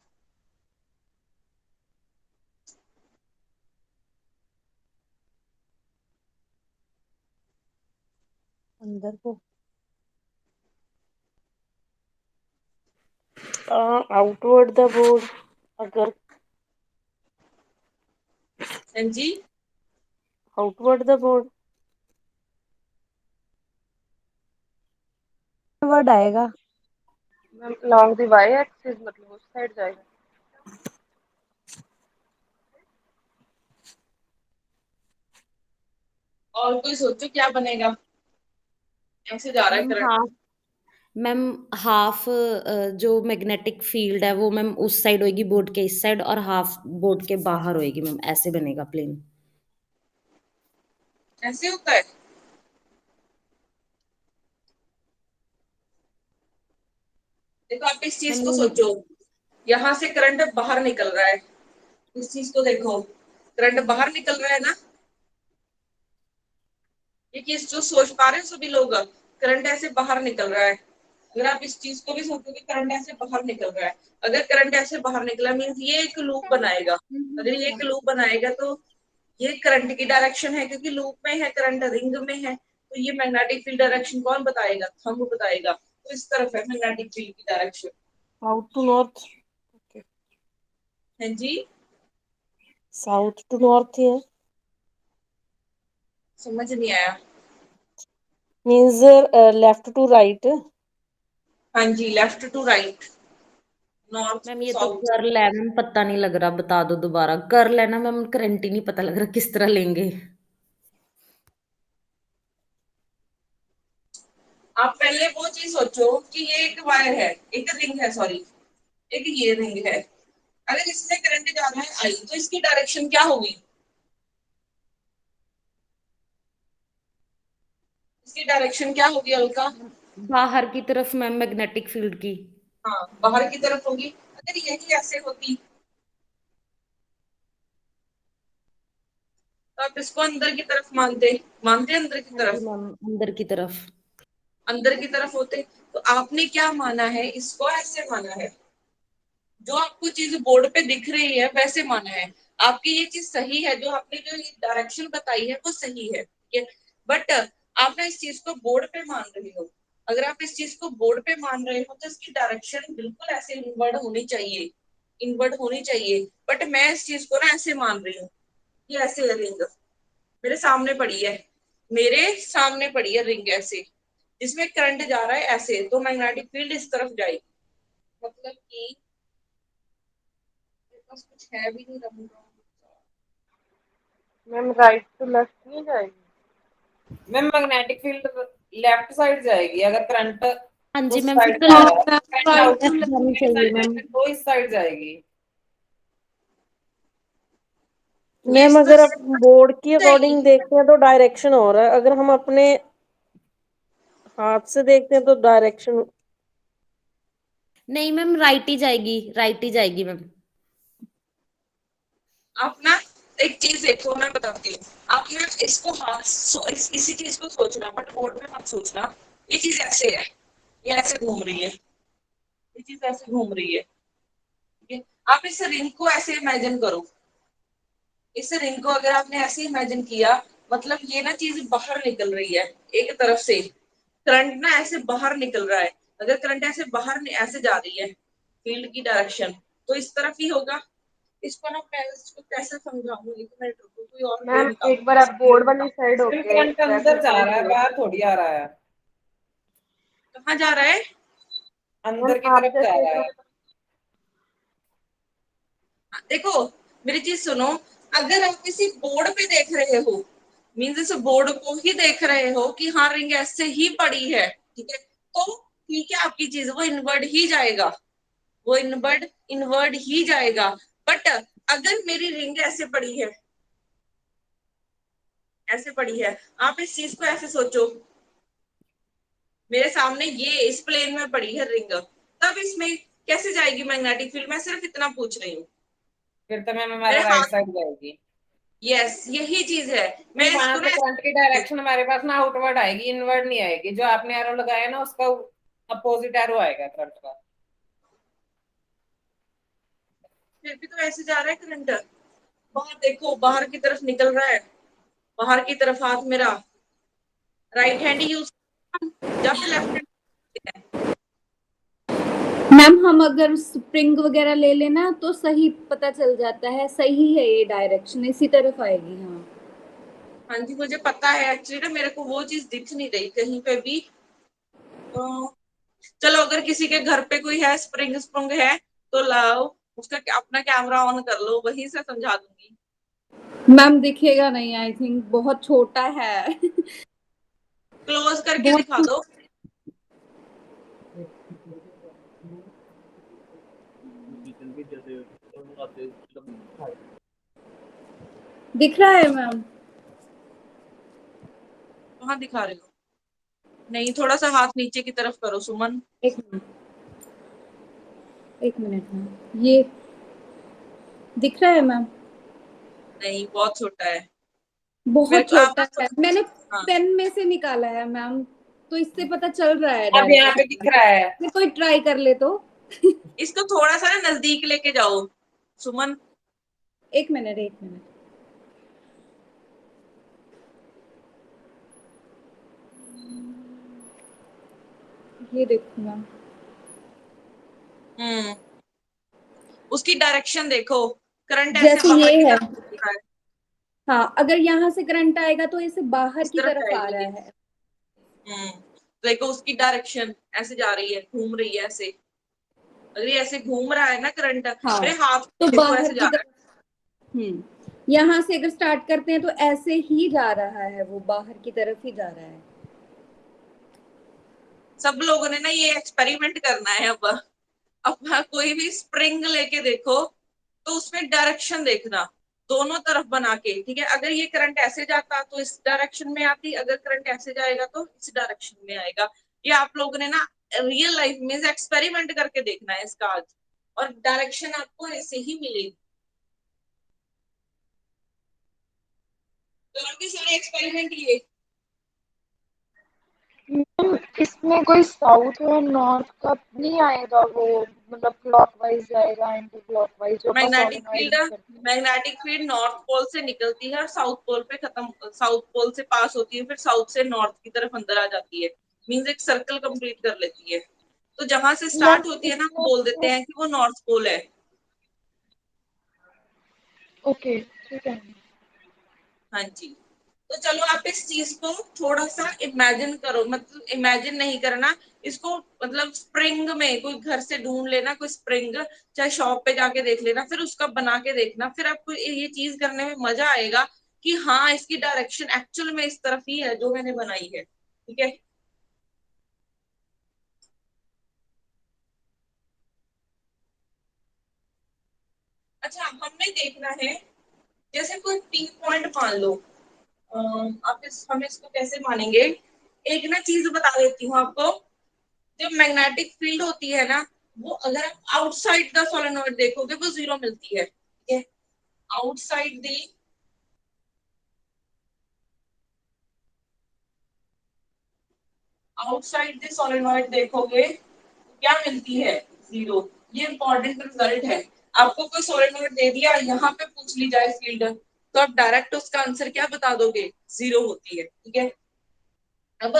अंदर को आउटवर्ड द बोर्ड, अगर हाँ जी, आउटवर्ड द बोर्ड। वर्ड आएगा। Ma'am along the y axis मतलब उस साइड जाएगा। और कोई सोचो क्या बनेगा, ऐसे जा रहा है ma'am current, half, ma'am half जो मैग्नेटिक फील्ड है वो मैम उस साइड होगी बोर्ड के इस साइड, और हाफ बोर्ड के बाहर होगी मैम, ऐसे बनेगा प्लेन। ऐसे होता है। देखो आप इस चीज को मैम सोचो, यहाँ से करंट बाहर निकल रहा है, इस चीज को देखो, करंट बाहर निकल रहा है ना, ये चीज जो सोच पा रहे हैं सभी लोग, करंट ऐसे बाहर निकल रहा है। अगर आप इस चीज को भी सोचो कि करंट ऐसे बाहर निकल रहा है, अगर करंट ऐसे बाहर निकला मीन्स ये एक लूप बनाएगा, अगर ये एक लूप बनाएगा तो ये करंट की डायरेक्शन है, क्योंकि लूप में है, करंट रिंग में है, तो ये मैग्नेटिक फील्ड डायरेक्शन कौन बताएगा? थंब बताएगा। तो इस तरफ है मैग्नेटिक फील्ड की डायरेक्शन। South to north. है जी, साउथ टू नॉर्थ ही है। समझ नहीं आया। Means left to right. हाँ जी, left to right, north ma'am to ये तो साउथ। कर्ल है मैम, पता नहीं लग रहा, बता दो दोबारा। कर्ल है ना मैम, करंट ही नहीं पता लग रहा किस तरह लेंगे। आप पहले वो चीज सोचो कि ये एक वायर है, एक रिंग है, सॉरी, एक ये रिंग है। अगर इसमें करंट जा रहा है आई, तो इसकी डायरेक्शन क्या होगी? इसकी डायरेक्शन क्या होगी अलका? बाहर की तरफ मैम, मैग्नेटिक फील्ड की। हाँ, बाहर की तरफ होगी। अगर यही ऐसे होती तो आप इसको अंदर की तरफ मानते, मानते अंदर की हाँ जी तरफ, मैम, अंदर की तरफ। अंदर की तरफ होते। तो आपने क्या माना है? इसको ऐसे माना है। जो आपको चीज बोर्ड पे दिख रही है वैसे माना है। आपकी ये चीज सही है, जो आपने जो ये डायरेक्शन बताई है वो सही है, ठीक है। बट आप ना इस चीज को बोर्ड पे मान रहे हो। अगर आप इस चीज को बोर्ड पे मान रहे हो तो इसकी डायरेक्शन बिल्कुल ऐसे इनवर्ड होनी चाहिए, इनवर्ड होनी चाहिए। बट मैं इस चीज को ना ऐसे मान रही हूँ। ये ऐसे रिंग मेरे सामने पड़ी है, मेरे सामने पड़ी है रिंग ऐसे, जिसमें करंट जा रहा है ऐसे, तो मैग्नेटिक फील्ड इस तरफ जाएगी। मतलब कि मेरे पास कुछ है भी नहीं रंग। मैम राइट टू लेफ्ट नहीं जाएगी? Ma'am magnetic field left side जाएगी अगर करंट हाँ जी उस मैम, फिर साइड तो जा हाँ रहा है। Ma'am, current right out to left जानी चाहिए मैम। साइड तो इस साइड जाएगी। ये मैम इसका अगर आप बोर्ड की सही। अकॉर्डिंग देखते हैं तो डायरेक्शन हो रहा है, अगर हम अपने हाथ से देखते हैं तो डायरेक्शन। नहीं मैम, राइट ही जाएगी, राइट ही जाएगी मैम। आप ना एक चीज देखो, मैं बताती हूँ। आप ना इसको हाथ इसी चीज को सोचना, बट बोर्ड में मत सोचना। ये चीज ऐसे है, ये ऐसे घूम रही है, ये चीज ऐसे घूम रही है, ठीक है। आप इस रिंग को ऐसे इमेजिन करो। इस रिंग को अगर आपने ऐसे इमेजिन किया, मतलब ये ना चीज बाहर निकल रही है एक तरफ से। करंट ना ऐसे बाहर निकल रहा है। अगर करंट ऐसे बाहर ऐसे जा रही है फील्ड की डायरेक्शन, तो इस तरफ ही होगा। इसको ना मैं इसको कैसे समझाऊंगी? एक मिनट रुको, कोई और वे मैम एक बार निकालूंगी आप इसकी। बोर्ड वाली साइड मैम होके करंट ट्रैफिक अंदर जा साइड रहा है, पे। बाहर थोड़ी आ रहा है, कहाँ जा रहा है? मैम अंदर की आप तरफ जा जैसे रहा तो है। देखो, मेरी चीज सुनो। अगर आप किसी बोर्ड पे देख रहे हो, मीन्स इस बोर्ड को ही देख रहे हो कि हाँ रिंग ऐसे ही पड़ी है, ठीक है, तो ठीक है, आपकी चीज वो इनवर्ड ही जाएगा, वो इनवर्ड इनवर्ड ही जाएगा। बट अगर मेरी रिंग ऐसे पड़ी है, ऐसे पड़ी है, आप इस चीज को ऐसे सोचो, मेरे सामने ये इस प्लेन में पड़ी है रिंग, तब इसमें कैसे जाएगी मैग्नेटिक फील्ड? मैं सिर्फ इतना पूछ रही हूँ। फिर तो मैम मेरे हमारा राइट हाथ, साइड जाएगी। यस यही चीज है। मैं नहीं, वहां इसको से ना करंट की डायरेक्शन हमारे पास ना आउटवर्ड आएगी, इनवर्ड नहीं आएगी। जो आपने एरो लगाया ना उसका अपोजिट एरो आएगा करंट का। फिर भी तो ऐसे जा रहा है करंट। बाहर देखो, बाहर की तरफ निकल रहा है, बाहर की तरफ हाथ मेरा। राइट हैंड यूज या फिर लेफ्ट हैंड? मैम हम अगर स्प्रिंग वगैरह ले लेना तो सही पता चल जाता है, सही है ये डायरेक्शन, इसी तरफ आएगी। हाँ हाँ जी, मुझे पता है। एक्चुअली ना मेरे को वो चीज दिख नहीं रही कहीं पे भी। चलो, अगर किसी के घर पे कोई है, स्प्रिंग स्प्रिंग है, तो लाओ, उसका अपना कैमरा ऑन कर लो, वहीं से समझा दूंगी। मैम दिखेगा नहीं, आई थिंक बहुत छोटा है। क्लोज करके दिखा बहुत दो। दिख रहा है मैम। कहाँ दिखा रहे हो? नहीं, थोड़ा सा हाथ नीचे की तरफ करो सुमन। एक मिनट, एक मिनट मैम, ये दिख रहा है मैम। नहीं, बहुत छोटा है। मेरे बहुत को आप छोटा ना है, मैंने हाँ, पेन में से निकाला है मैम, तो इससे पता चल रहा है अब यहाँ पे डायरेक्शन। दिख रहा है। कोई ट्राई कर ले तो। इसको थोड़ा सा ना नजदीक लेके जाओ सुमन। एक मिनट, एक मिनट। ये देखो मैम, उसकी डायरेक्शन देखो, करंट ऐसे जैसे बाहर ये की है, तरफ घूम रहा है, हाँ अगर यहाँ से करंट आएगा तो इसे बाहर इस की तरफ तरफ आ जाएगी रहा ये। है। देखो उसकी डायरेक्शन ऐसे जा रही है, घूम रही है ऐसे, अगर ये ऐसे घूम रहा है ना करंट, हाँ मेरे हाथ तो देखो बाहर ऐसे की जा रहा है। तरफ, यहाँ से अगर स्टार्ट करते हैं तो ऐसे ही जा रहा है, वो बाहर की तरफ ही जा रहा है। सब लोगों ने ना ये एक्सपेरिमेंट करना है अब कोई भी स्प्रिंग लेके देखो, तो उसमें डायरेक्शन देखना, दोनों तरफ बना के, ठीक है। अगर ये करंट ऐसे जाता तो इस डायरेक्शन में आती, अगर करंट ऐसे जाएगा तो इस डायरेक्शन में आएगा। ये आप लोगों ने ना रियल लाइफ में एक्सपेरिमेंट करके देखना है इसका आज, और डायरेक्शन आपको ऐसे ही मिलेगी। तो बाकी सारे एक्सपेरिमेंट ये मैम इसमें कोई साउथ और नॉर्थ का नहीं आएगा, वो मतलब क्लॉकवाइज जाएगा एंटी क्लॉकवाइज जो अपन मैग्नेटिक सोलेनॉइड फील्ड में करते हैं। मैग्नेटिक फील्ड नॉर्थ पोल से निकलती है और साउथ पोल पे खत्म, साउथ पोल से पास होती है, फिर साउथ से नॉर्थ की तरफ अंदर आ जाती है, मींस एक सर्कल कंप्लीट कर लेती है। तो जहां से मैम स्टार्ट होती है ना, हम इसमें बोल देते हैं कि वो नॉर्थ पोल है। ओके ठीक है। हाँ जी। तो चलो आप इस चीज को थोड़ा सा इमेजिन करो, मतलब इमेजिन नहीं करना इसको, मतलब स्प्रिंग में कोई घर से ढूंढ लेना कोई स्प्रिंग, चाहे शॉप पे जाके देख लेना, फिर उसका बना के देखना, फिर आपको ये चीज करने में मजा आएगा कि हाँ इसकी डायरेक्शन एक्चुअल में इस तरफ ही है जो मैंने बनाई है, ठीक है। अच्छा हमने देखना है, जैसे कोई पिन पॉइंट मान लो, हम इसको कैसे मानेंगे, एक ना चीज बता देती हूँ आपको। जो मैग्नेटिक फील्ड होती है ना, वो अगर आप आउटसाइड द सोलेनोइड देखोगे वो जीरो मिलती है, ठीक है। Outside the outside the solenoid देखोगे क्या मिलती है, जीरो। ये इंपॉर्टेंट रिजल्ट है। आपको कोई सोलेनोइड दे दिया, यहाँ पे पूछ ली जाए फील्ड, तो आप डायरेक्ट उसका आंसर क्या बता दोगे, जीरो होती है, ठीक है। अब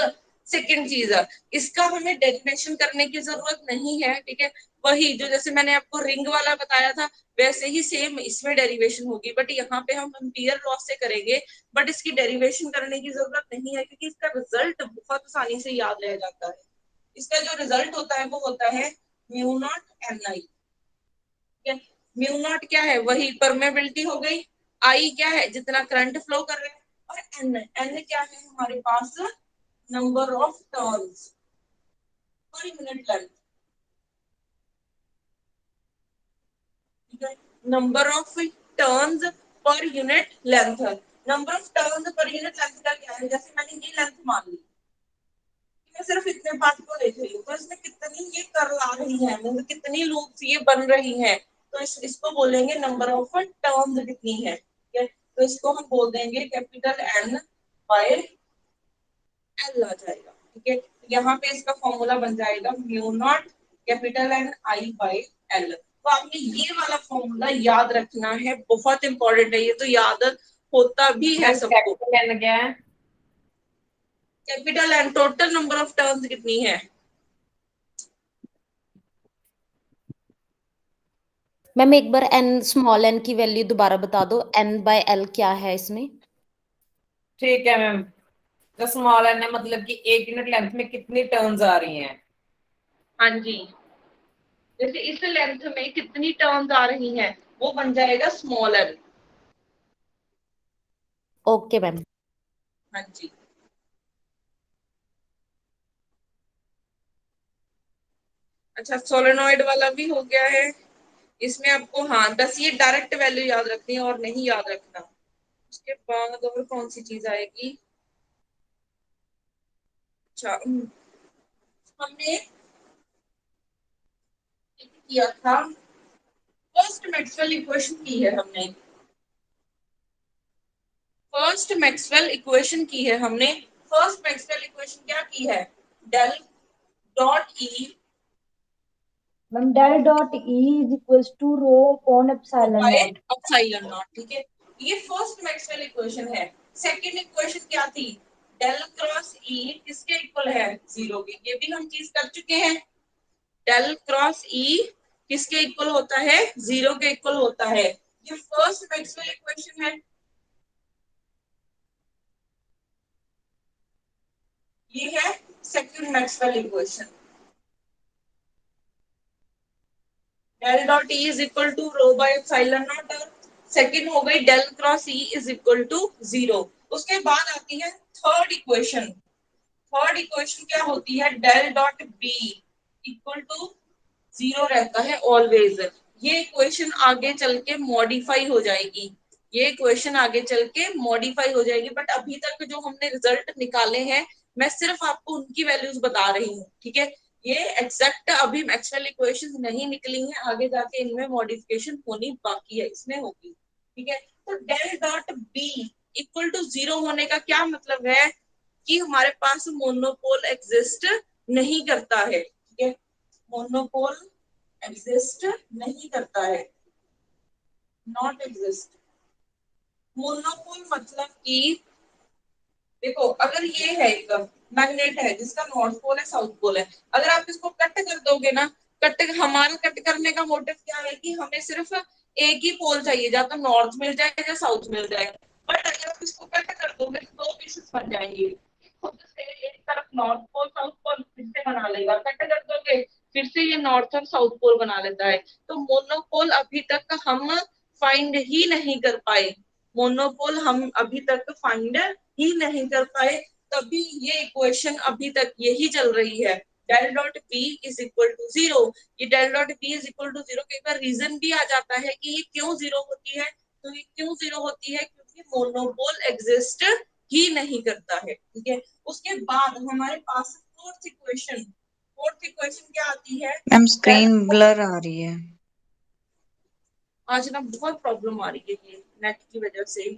सेकेंड चीज है, इसका हमें डेरिवेशन करने की जरूरत नहीं है, ठीक है। वही जो जैसे मैंने आपको रिंग वाला बताया था, वैसे ही सेम इसमें डेरिवेशन होगी, बट यहाँ पे हम एम्पियर लॉ से करेंगे। बट इसकी डेरिवेशन करने की जरूरत नहीं है, क्योंकि इसका रिजल्ट बहुत आसानी से याद रह जाता है। इसका जो रिजल्ट होता है वो होता है म्यू नॉट एन आई, ठीक है। म्यू नॉट क्या है, वही परमेबिलिटी हो गई, आई क्या है जितना करंट फ्लो कर रहे हैं, और एन एन क्या है हमारे पास, number of turns per unit length, ठीक है। Number of turns per unit length, number of turns per unit length का क्या है, जैसे मैंने ये लेंथ मान ली, मैं सिर्फ इतने पार्ट को देख रही हूँ, तो इसमें कितनी ये कर्ल आ रही है, मतलब कितनी लूप्स ये बन रही हैं, तो इसको बोलेंगे नंबर ऑफ टर्न्स कितनी है, ठीक है। तो इसको हम बोल देंगे कैपिटल एन बाय एल आ जाएगा, ठीक है। यहाँ पे इसका फॉर्मूला बन जाएगा mu naught capital N I by L. तो आपने ये वाला फॉर्मूला याद रखना है, बहुत इंपॉर्टेंट है ये, तो याद होता भी है मैम सबको। कैपिटल एन क्या है? Capital N total number of turns कितनी है, मैम एक बार एन स्मॉल एन की वैल्यू दोबारा बता दो, एन बाय एल क्या है इसमें। ठीक है मैम, तो स्मॉल एन है मतलब कि एक यूनिट लेंथ में कितनी टर्न्स आ रही हैं। हाँ जी। जैसे इस लेंथ में कितनी टर्न्स आ रही हैं, वो बन जाएगा स्मॉल एन। Okay ma'am. हाँ जी। अच्छा सोलेनॉइड वाला भी हो गया है। इसमें आपको हाँ बस ये डायरेक्ट वैल्यू याद रखनी है और नहीं याद रखना। उसके बाद और कौन सी चीज आएगी, अच्छा हमने किया था, फर्स्ट मैक्सवेल इक्वेशन की है हमने, फर्स्ट मैक्सवेल इक्वेशन की है हमने। फर्स्ट मैक्सवेल इक्वेशन क्या की है, del dot E ma'am del dot E is equals to rho upon epsilon by naught. Epsilon naught, ठीक है। ये फर्स्ट मैक्सवेल इक्वेशन है। सेकंड इक्वेशन क्या थी, डेल क्रॉस ई किसके इक्वल है, 0 के। ये भी हम चीज कर चुके हैं। डेल क्रॉस ई किसके इक्वल होता है, 0 के इक्वल होता है। ये फर्स्ट मैक्सवेल इक्वेशन है। ये है second Maxwell equation. Del dot E is equal to rho by epsilon naught. Second हो गई del cross E is equal to 0। उसके बाद आती है थर्ड इक्वेशन। थर्ड इक्वेशन क्या होती है, del dot B equal to 0 रहता है ऑलवेज। ये इक्वेशन आगे चल के मॉडिफाई हो जाएगी। ये इक्वेशन आगे चल के मॉडिफाई हो जाएगी, बट अभी तक जो हमने रिजल्ट निकाले हैं मैं सिर्फ आपको उनकी वैल्यूज बता रही हूँ, ठीक है। ये एग्जैक्ट अभी मैक्सवेल इक्वेशंस नहीं निकली हैं, आगे जाके इनमें मॉडिफिकेशन होनी बाकी है, इसमें होगी, ठीक है। तो del dot B equal to 0 होने का क्या मतलब है कि हमारे पास मोनोपोल एग्जिस्ट नहीं करता है, ठीक है। मोनोपोल एग्जिस्ट नहीं करता है, नॉट एग्जिस्ट। मोनोपोल मतलब कि देखो, अगर ये है एक मैग्नेट है जिसका नॉर्थ पोल है, साउथ पोल है, अगर आप इसको कट कर दोगे ना, हमारा कट करने का मोटिव क्या है कि हमें सिर्फ एक ही पोल चाहिए, या तो नॉर्थ मिल जाए या साउथ मिल जाए। बट अगर आप इसको कट कर दोगे तो 2 पीसेस बन जाएंगे। खुद से एक तरफ नॉर्थ पोल साउथ पोल फिर से बना लेगा, कट कर दोगे फिर से ये नॉर्थ और साउथ पोल बना लेता है। तो मोनोपोल अभी तक हम फाइंड ही नहीं कर पाए। मोनोपोल हम अभी तक फाइंड ही नहीं कर पाए, तभी ये इक्वेशन अभी तक यही चल रही है, del dot B is equal to 0। ये del dot B is equal to 0 का रीजन भी आ जाता है कि ये क्यों 0 होती है। तो ये क्यों 0 होती है, क्योंकि मोनोपोल एग्जिस्ट ही नहीं करता है, ठीक है। उसके बाद हमारे पास फोर्थ इक्वेशन। फोर्थ इक्वेशन क्या आती है, मैम स्क्रीन ब्लर आ रही है। आज ना बहुत प्रॉब्लम आ रही है ये नेट की वजह से।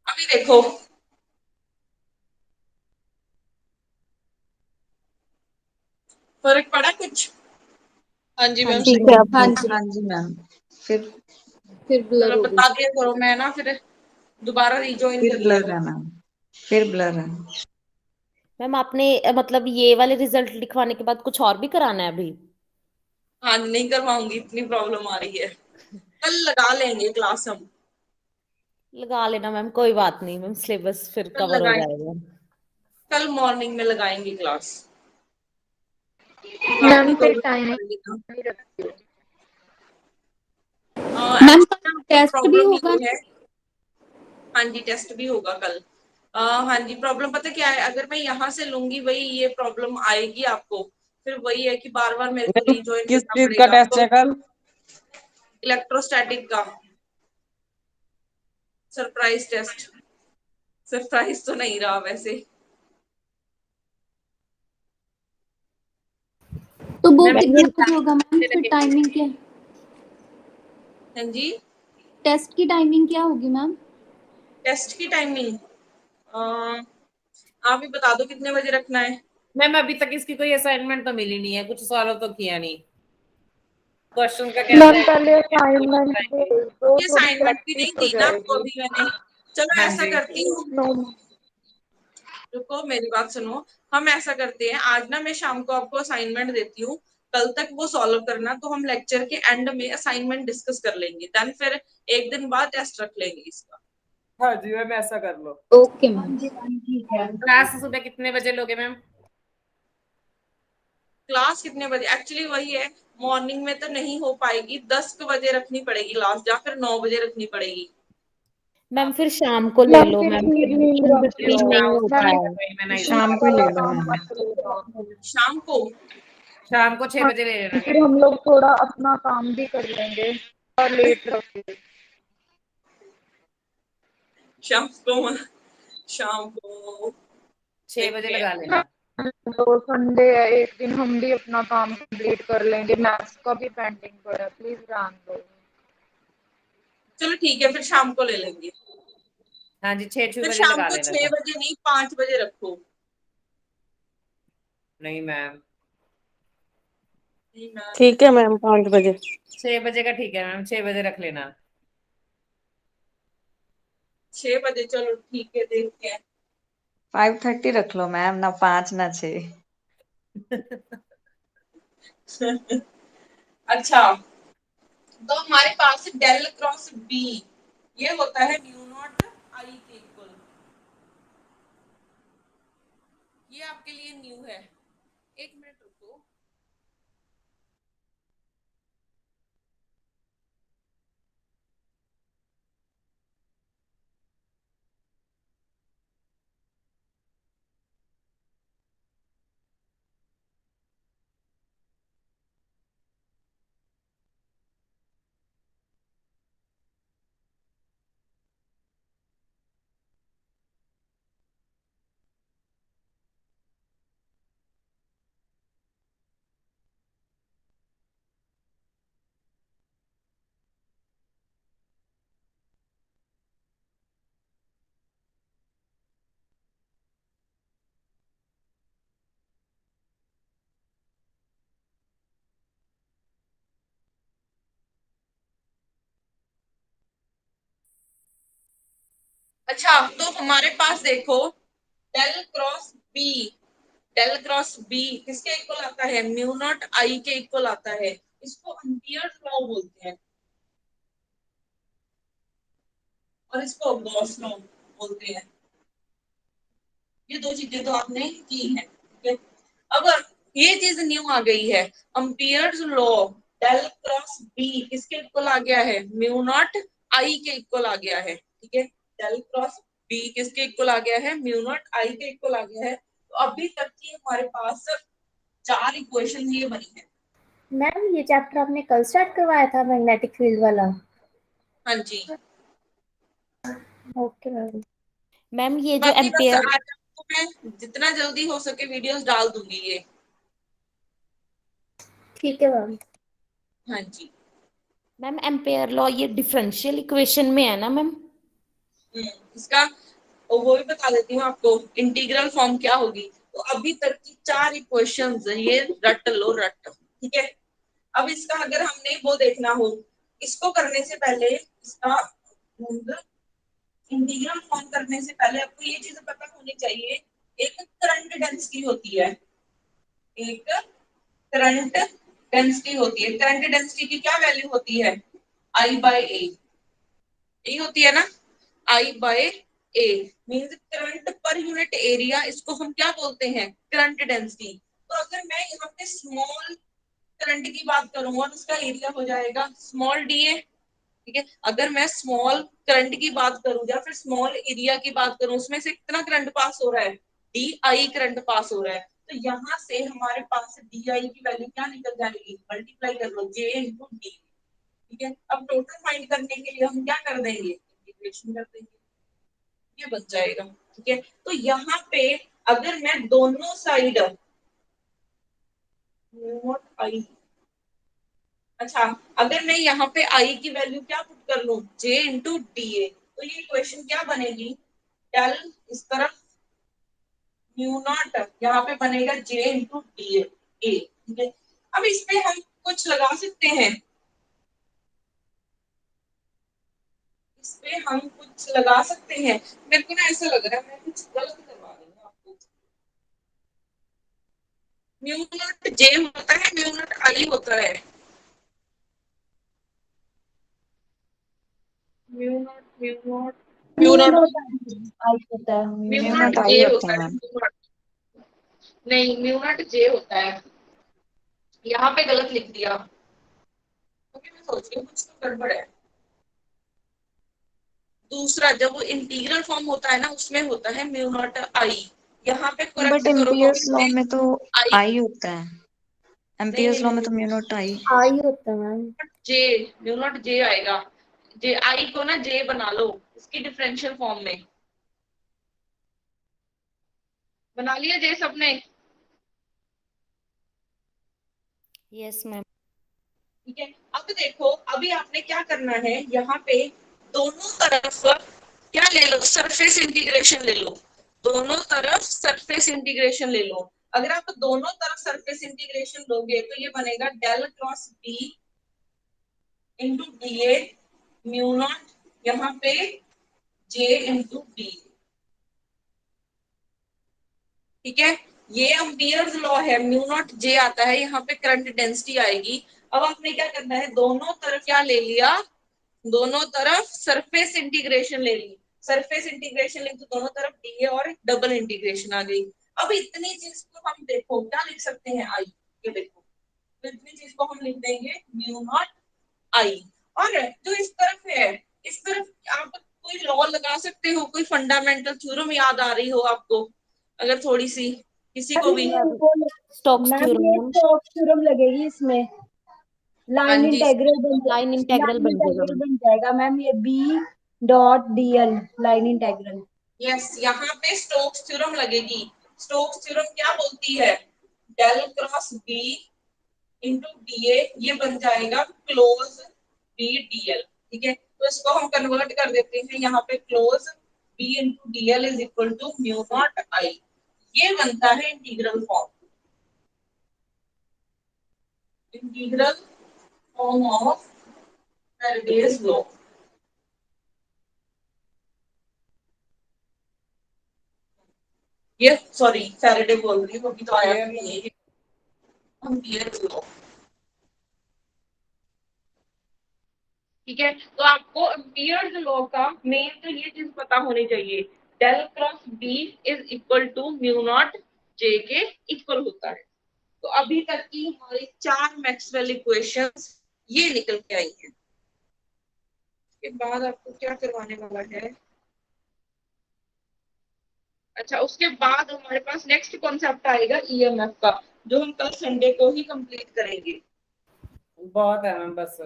अभी देखो, फर्क पड़ा कुछ? हाँ जी हाँ मैम, जी सही है। हाँ जी, हाँ जी मैम। फिर फिर ब्लर चलो हो बता गई। दिया करो, मैं ना फिर दोबारा रिजॉइन फिर कर लिया ब्लर है करो। मैम, फिर ब्लर है। मैम आपने मतलब ये वाले रिजल्ट लिखवाने के बाद कुछ और भी कराना है अभी? हाँ नहीं करवाऊंगी, इतनी प्रॉब्लम आ रही है। कल लगा लेंगे क्लास हम। लगा लेना मैम, कोई बात नहीं मैम, सिलेबस फिर कल कवर हो लगाएंगे, जाएगा। कल मॉर्निंग में लगाएंगे क्लास। मैम बाकी तो फिर टाइमिंग ना नहीं रखती हो। मैम एक्चुअली टेस्ट भी प्रॉब्लम होगा ये ना? है। हाँ जी, टेस्ट भी होगा कल। हाँ जी, प्रॉब्लम पता क्या है, अगर मैं यहाँ से लूंगी वही ये प्रॉब्लम आएगी आपको। फिर वही है कि बार बार मेरे को मैम रिजॉइन किस करना चीज का पड़ेगा टेस्ट आपको। है कल? इलेक्ट्रोस्टैटिक का सरप्राइज टेस्ट। सरप्राइज तो नहीं रहा वैसे। तो वो मैम कितने ये बजे होगा मैम, फिर टाइमिंग क्या? हाँ जी, टेस्ट की टाइमिंग क्या होगी मैम? टेस्ट की टाइमिंग आप ही बता दो कितने बजे रखना है। मैम अभी तक इसकी कोई असाइनमेंट तो मिली नहीं है, कुछ सॉल्व तो किया नहीं। क्वेश्चन का कैसा मैम है? पहले असाइनमेंट दे दो, ये थोड़ी असाइनमेंट भी प्रैक्टिस नहीं हो दी ना आपको जाएगी। अभी मैंने। चलो हाँ ऐसा जी करती हूँ, नो रुको मेरी बात सुनो। हम ऐसा करते हैं, आज ना मैं शाम को आपको असाइनमेंट देती हूँ, कल तक वो सॉल्व करना, तो हम लेक्चर के एंड में असाइनमेंट डिस्कस कर लेंगे, देन फिर एक दिन बाद टेस्ट रख लेंगे इसका। हाँ जी मैम, ऐसा कर लो। Okay ma'am. क्लास सुबह कितने बजे लोगे मैम? क्लास कितने बजे, एक्चुअली वही है, मॉर्निंग में तो नहीं हो पाएगी, 10 बजे रखनी पड़ेगी क्लास, या फिर 9 बजे रखनी पड़ेगी। मैम फिर शाम को ले मैम लो फिर मैम, फिर इवनिंग इन रख लो। बिटवीन नहीं होता मैम है। मैं नहीं शाम को ही वाला ले लो काम मैम। मत लेना। शाम को शाम को 6 हाँ, बजे ले लेना। फिर हम लोग थोड़ा अपना काम भी कर लेंगे और लेट रखेंगे। शाम को शाम को 6 बजे देखते हैं। लगा लेना। तो संडे है, एक दिन हम भी अपना काम कंप्लीट कर लेंगे। मैथ्स का भी पेंडिंग पड़ा है, प्लीज ध्यान दो। चलो ठीक है, फिर शाम को ले लेंगे। हाँ जी 6 फिर बजे शाम लगा को लेना 6 था। बजे नहीं 5 बजे रखो। नहीं मैम नहीं मैम, ठीक है मैम 5 बजे। 6 बजे का ठीक है मैम, 6 बजे रख लेना। 6 बजे चलो ठीक है, देखते हैं। 5:30 रख लो मैम, ना 5 ना 6। अच्छा, तो हमारे पास डेल क्रॉस बी ये होता है म्यू नॉट आई के इक्वल। ये आपके लिए न्यू है, एक मिनट रुको। अच्छा, तो हमारे पास देखो del cross B, del cross B किसके इक्वल आता है? म्यू नॉट आई के इक्वल आता है। इसको एम्पियर्स लॉ बोलते हैं और इसको गॉस लॉ बोलते हैं। ये दो चीजें तो आपने की है, ठीक है। अब ये चीज न्यू आ गई है, Ampere's law del cross B किसके इक्वल आ गया है? म्यू नॉट आई के इक्वल आ गया है, ठीक है। डेल क्रॉस बी किसके इक्वल आ गया है? म्यू नॉट आई के इक्वल आ गया है। तो अभी तक की हमारे पास 4 इक्वेशन ये बनी है। मैम ये चैप्टर आपने कल स्टार्ट करवाया था मैग्नेटिक फील्ड वाला? हाँ जी ओके मैम। मैम ये जो बाकी बस एम्पेयर, आज आपको मैं जितना जल्दी हो सके वीडियोस डाल दूंगी ये। ठीक है मैम। हाँ जी मैम एम्पेयर लॉ ये डिफरेंशियल इक्वेशन में है ना मैम? इसका वो भी बता देती हूँ आपको, इंटीग्रल फॉर्म क्या होगी। तो अभी तक की 4 इक्वेशंस ये रट लो रट, ठीक है। अब इसका अगर हमने वो देखना हो, इसको करने से पहले इसका इंटीग्रल फॉर्म करने से पहले आपको ये चीज पता होनी चाहिए, एक करंट डेंसिटी होती है, एक करंट डेंसिटी होती है। करंट डेंसिटी की क्या वैल्यू होती है? आई बाय ए, यही होती है ना, I by A means current per unit area. इसको हम क्या बोलते हैं? Current density. तो अगर मैं यहाँ पे स्मॉल करंट की बात करूं और उसका एरिया हो जाएगा स्मॉल डी ए, ठीक है। अगर मैं स्मॉल करंट की बात करूं या फिर स्मॉल एरिया की बात करूं, उसमें से कितना करंट पास हो रहा है? डी आई करंट पास हो रहा है। तो यहाँ से हमारे पास डी आई की वैल्यू क्या निकल जाएगी? मल्टीप्लाई कर लो जे इंटू डी, ठीक है। अब टोटल फाइंड करने के लिए हम क्या कर देंगे? इंटीग्रेशन कर देंगे, ये बच जाएगा, ठीक है। तो यहाँ पे अगर मैं दोनों साइड आई, अच्छा अगर मैं यहाँ पे आई की वैल्यू क्या पुट कर लूं? जे इंटू डी ए, तो ये इक्वेशन क्या बनेगी? डेल इस तरफ म्यू नॉट, यहाँ पे बनेगा जे इंटू डी ए, ठीक है। अब इस पे हम कुछ लगा सकते हैं, इस पे हम कुछ लगा सकते हैं। मेरे को ना ऐसा लग रहा है मैं कुछ गलत करवा रही हूँ आपको। म्यू नॉट जे होता है, म्यू नॉट आई होता है। Mu naught mu naught mu mu naught naught I होता है, mu mu mu naught naught naught I J होते होता हैं है, मैम। नहीं म्यू नॉट जे होता है। यहाँ पे गलत लिख दिया, क्योंकि मैं सोच रही हूँ कुछ तो गड़बड़ है। दूसरा जब वो इंटीग्रल फॉर्म होता है ना, उसमें होता है म्यू नॉट आई। यहाँ पे बट करेक्ट करो तो एम्पियर्स लॉ में तो आई, आई होता है, नहीं एम्पियर्स नहीं लॉ नहीं में तो म्यू नॉट आई। आई होता है मैम। जे, म्यू नॉट जे आएगा। जे आई को ना जे बना लो इसकी डिफरेंशियल फॉर्म में। बना लिया जे सबने? Yes ma'am. ठीक है। अब देखो अभी आपने क्या करना है, यहाँ पे दोनों तरफ क्या ले लो, सरफेस इंटीग्रेशन ले लो, दोनों तरफ सरफेस इंटीग्रेशन ले लो। अगर आप दोनों तरफ सरफेस इंटीग्रेशन लोगे तो ये बनेगा del cross B into D A mu naught, यहाँ पे जे इंटू डी। ठीक है, ये एम्पियर्स लॉ है, म्यू नॉट जे आता है, यहाँ पे करंट डेंसिटी आएगी। अब आपने क्या करना है, दोनों तरफ क्या ले लिया, दोनों तरफ सरफेस इंटीग्रेशन ले ली, सरफेस इंटीग्रेशन ली तो दोनों तरफ डी और डबल इंटीग्रेशन आ गई। अब इतनी चीज को हम देखो क्या लिख सकते हैं, आई, ये देखो, तो इतनी चीज को हम लिख देंगे म्यू नॉट आई। और जो इस तरफ है, इस तरफ आप कोई लॉ लगा सकते हो, कोई फंडामेंटल थ्योरम याद आ रही हो आपको, अगर थोड़ी सी किसी को भी। स्टोक्स मैम थ्योरम, ये स्टोक्स थ्योरम लगेगी इसमें, लाइन इंटीग्रल लाइन इंटीग्रल बन जाएगा मैम। बन जाएगा मैम, ये B dot DL line integral. Yes, यहाँ पे स्टोक्स थ्योरम लगेगी। स्टोक्स थ्योरम क्या बोलती है, del cross B into D A, ये बन जाएगा क्लोज बी डीएल। ठीक है, तो इसको हम कन्वर्ट कर देते हैं, यहाँ पे close B into DL is equal to mu naught I. ये बनता है integral form, integral form of Faraday's law. ये सॉरी फैराडे बोल रही हूँ, अभी तो आया नहीं है, एम्पियर्स लॉ। ठीक है, तो आपको एम्पियर्स लॉ का मेन तो ये चीज पता होनी चाहिए, del cross B is equal to mu naught J के इक्वल होता है। तो अभी तक की हमारी 4 मैक्सवेल इक्वेशंस ये निकल के आई हैं। उसके बाद आपको क्या करवाने वाला है, अच्छा उसके बाद हमारे पास नेक्स्ट कॉन्सेप्ट आएगा ईएमएफ का, जो हम कल संडे को ही कंप्लीट करेंगे। बहुत है मैम, बस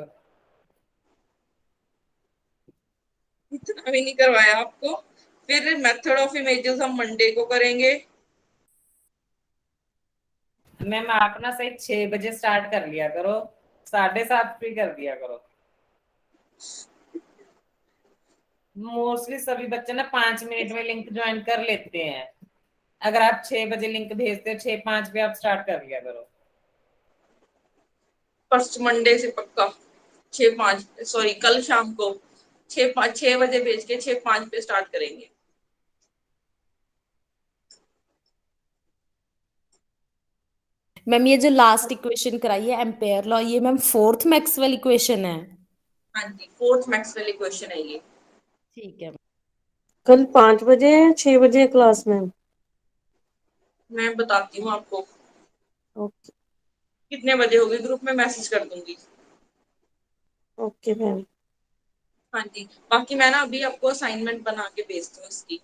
इतना भी नहीं करवाया आपको। फिर मेथड ऑफ इमेजेस हम मंडे को करेंगे। मैम आप ना सही 6 बजे स्टार्ट कर लिया करो, 7:30 फ्री कर दिया करो। मोस्टली सभी बच्चे ना 5 मिनट में लिंक ज्वाइन कर लेते हैं। अगर आप 6 बजे लिंक भेजते हो, 6:05 पे आप स्टार्ट कर लिया करो। फर्स्ट मंडे से पक्का 6:05, सॉरी कल शाम को 6 बजे भेज के 6:05 पे स्टार्ट करेंगे। मैम ये जो लास्ट इक्वेशन कराई है एम्पेयर लॉ, ये मैम 4th मैक्सवेल इक्वेशन है। हाँ जी, 4th मैक्सवेल इक्वेशन है ये। ठीक है, कल 5 बजे है 6 बजे है क्लास में? मैं बताती हूँ आपको ओके कितने बजे होगी, ग्रुप में मैसेज कर दूंगी। Okay ma'am. हाँ जी, बाकी मैं ना अभी आपको असाइनमेंट बना के भेजती हूँ इसकी।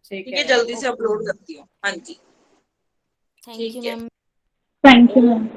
ठीक है, जल्दी से अपलोड करती हूँ। हाँ जी, thank you ma'am. Thank you ma'am.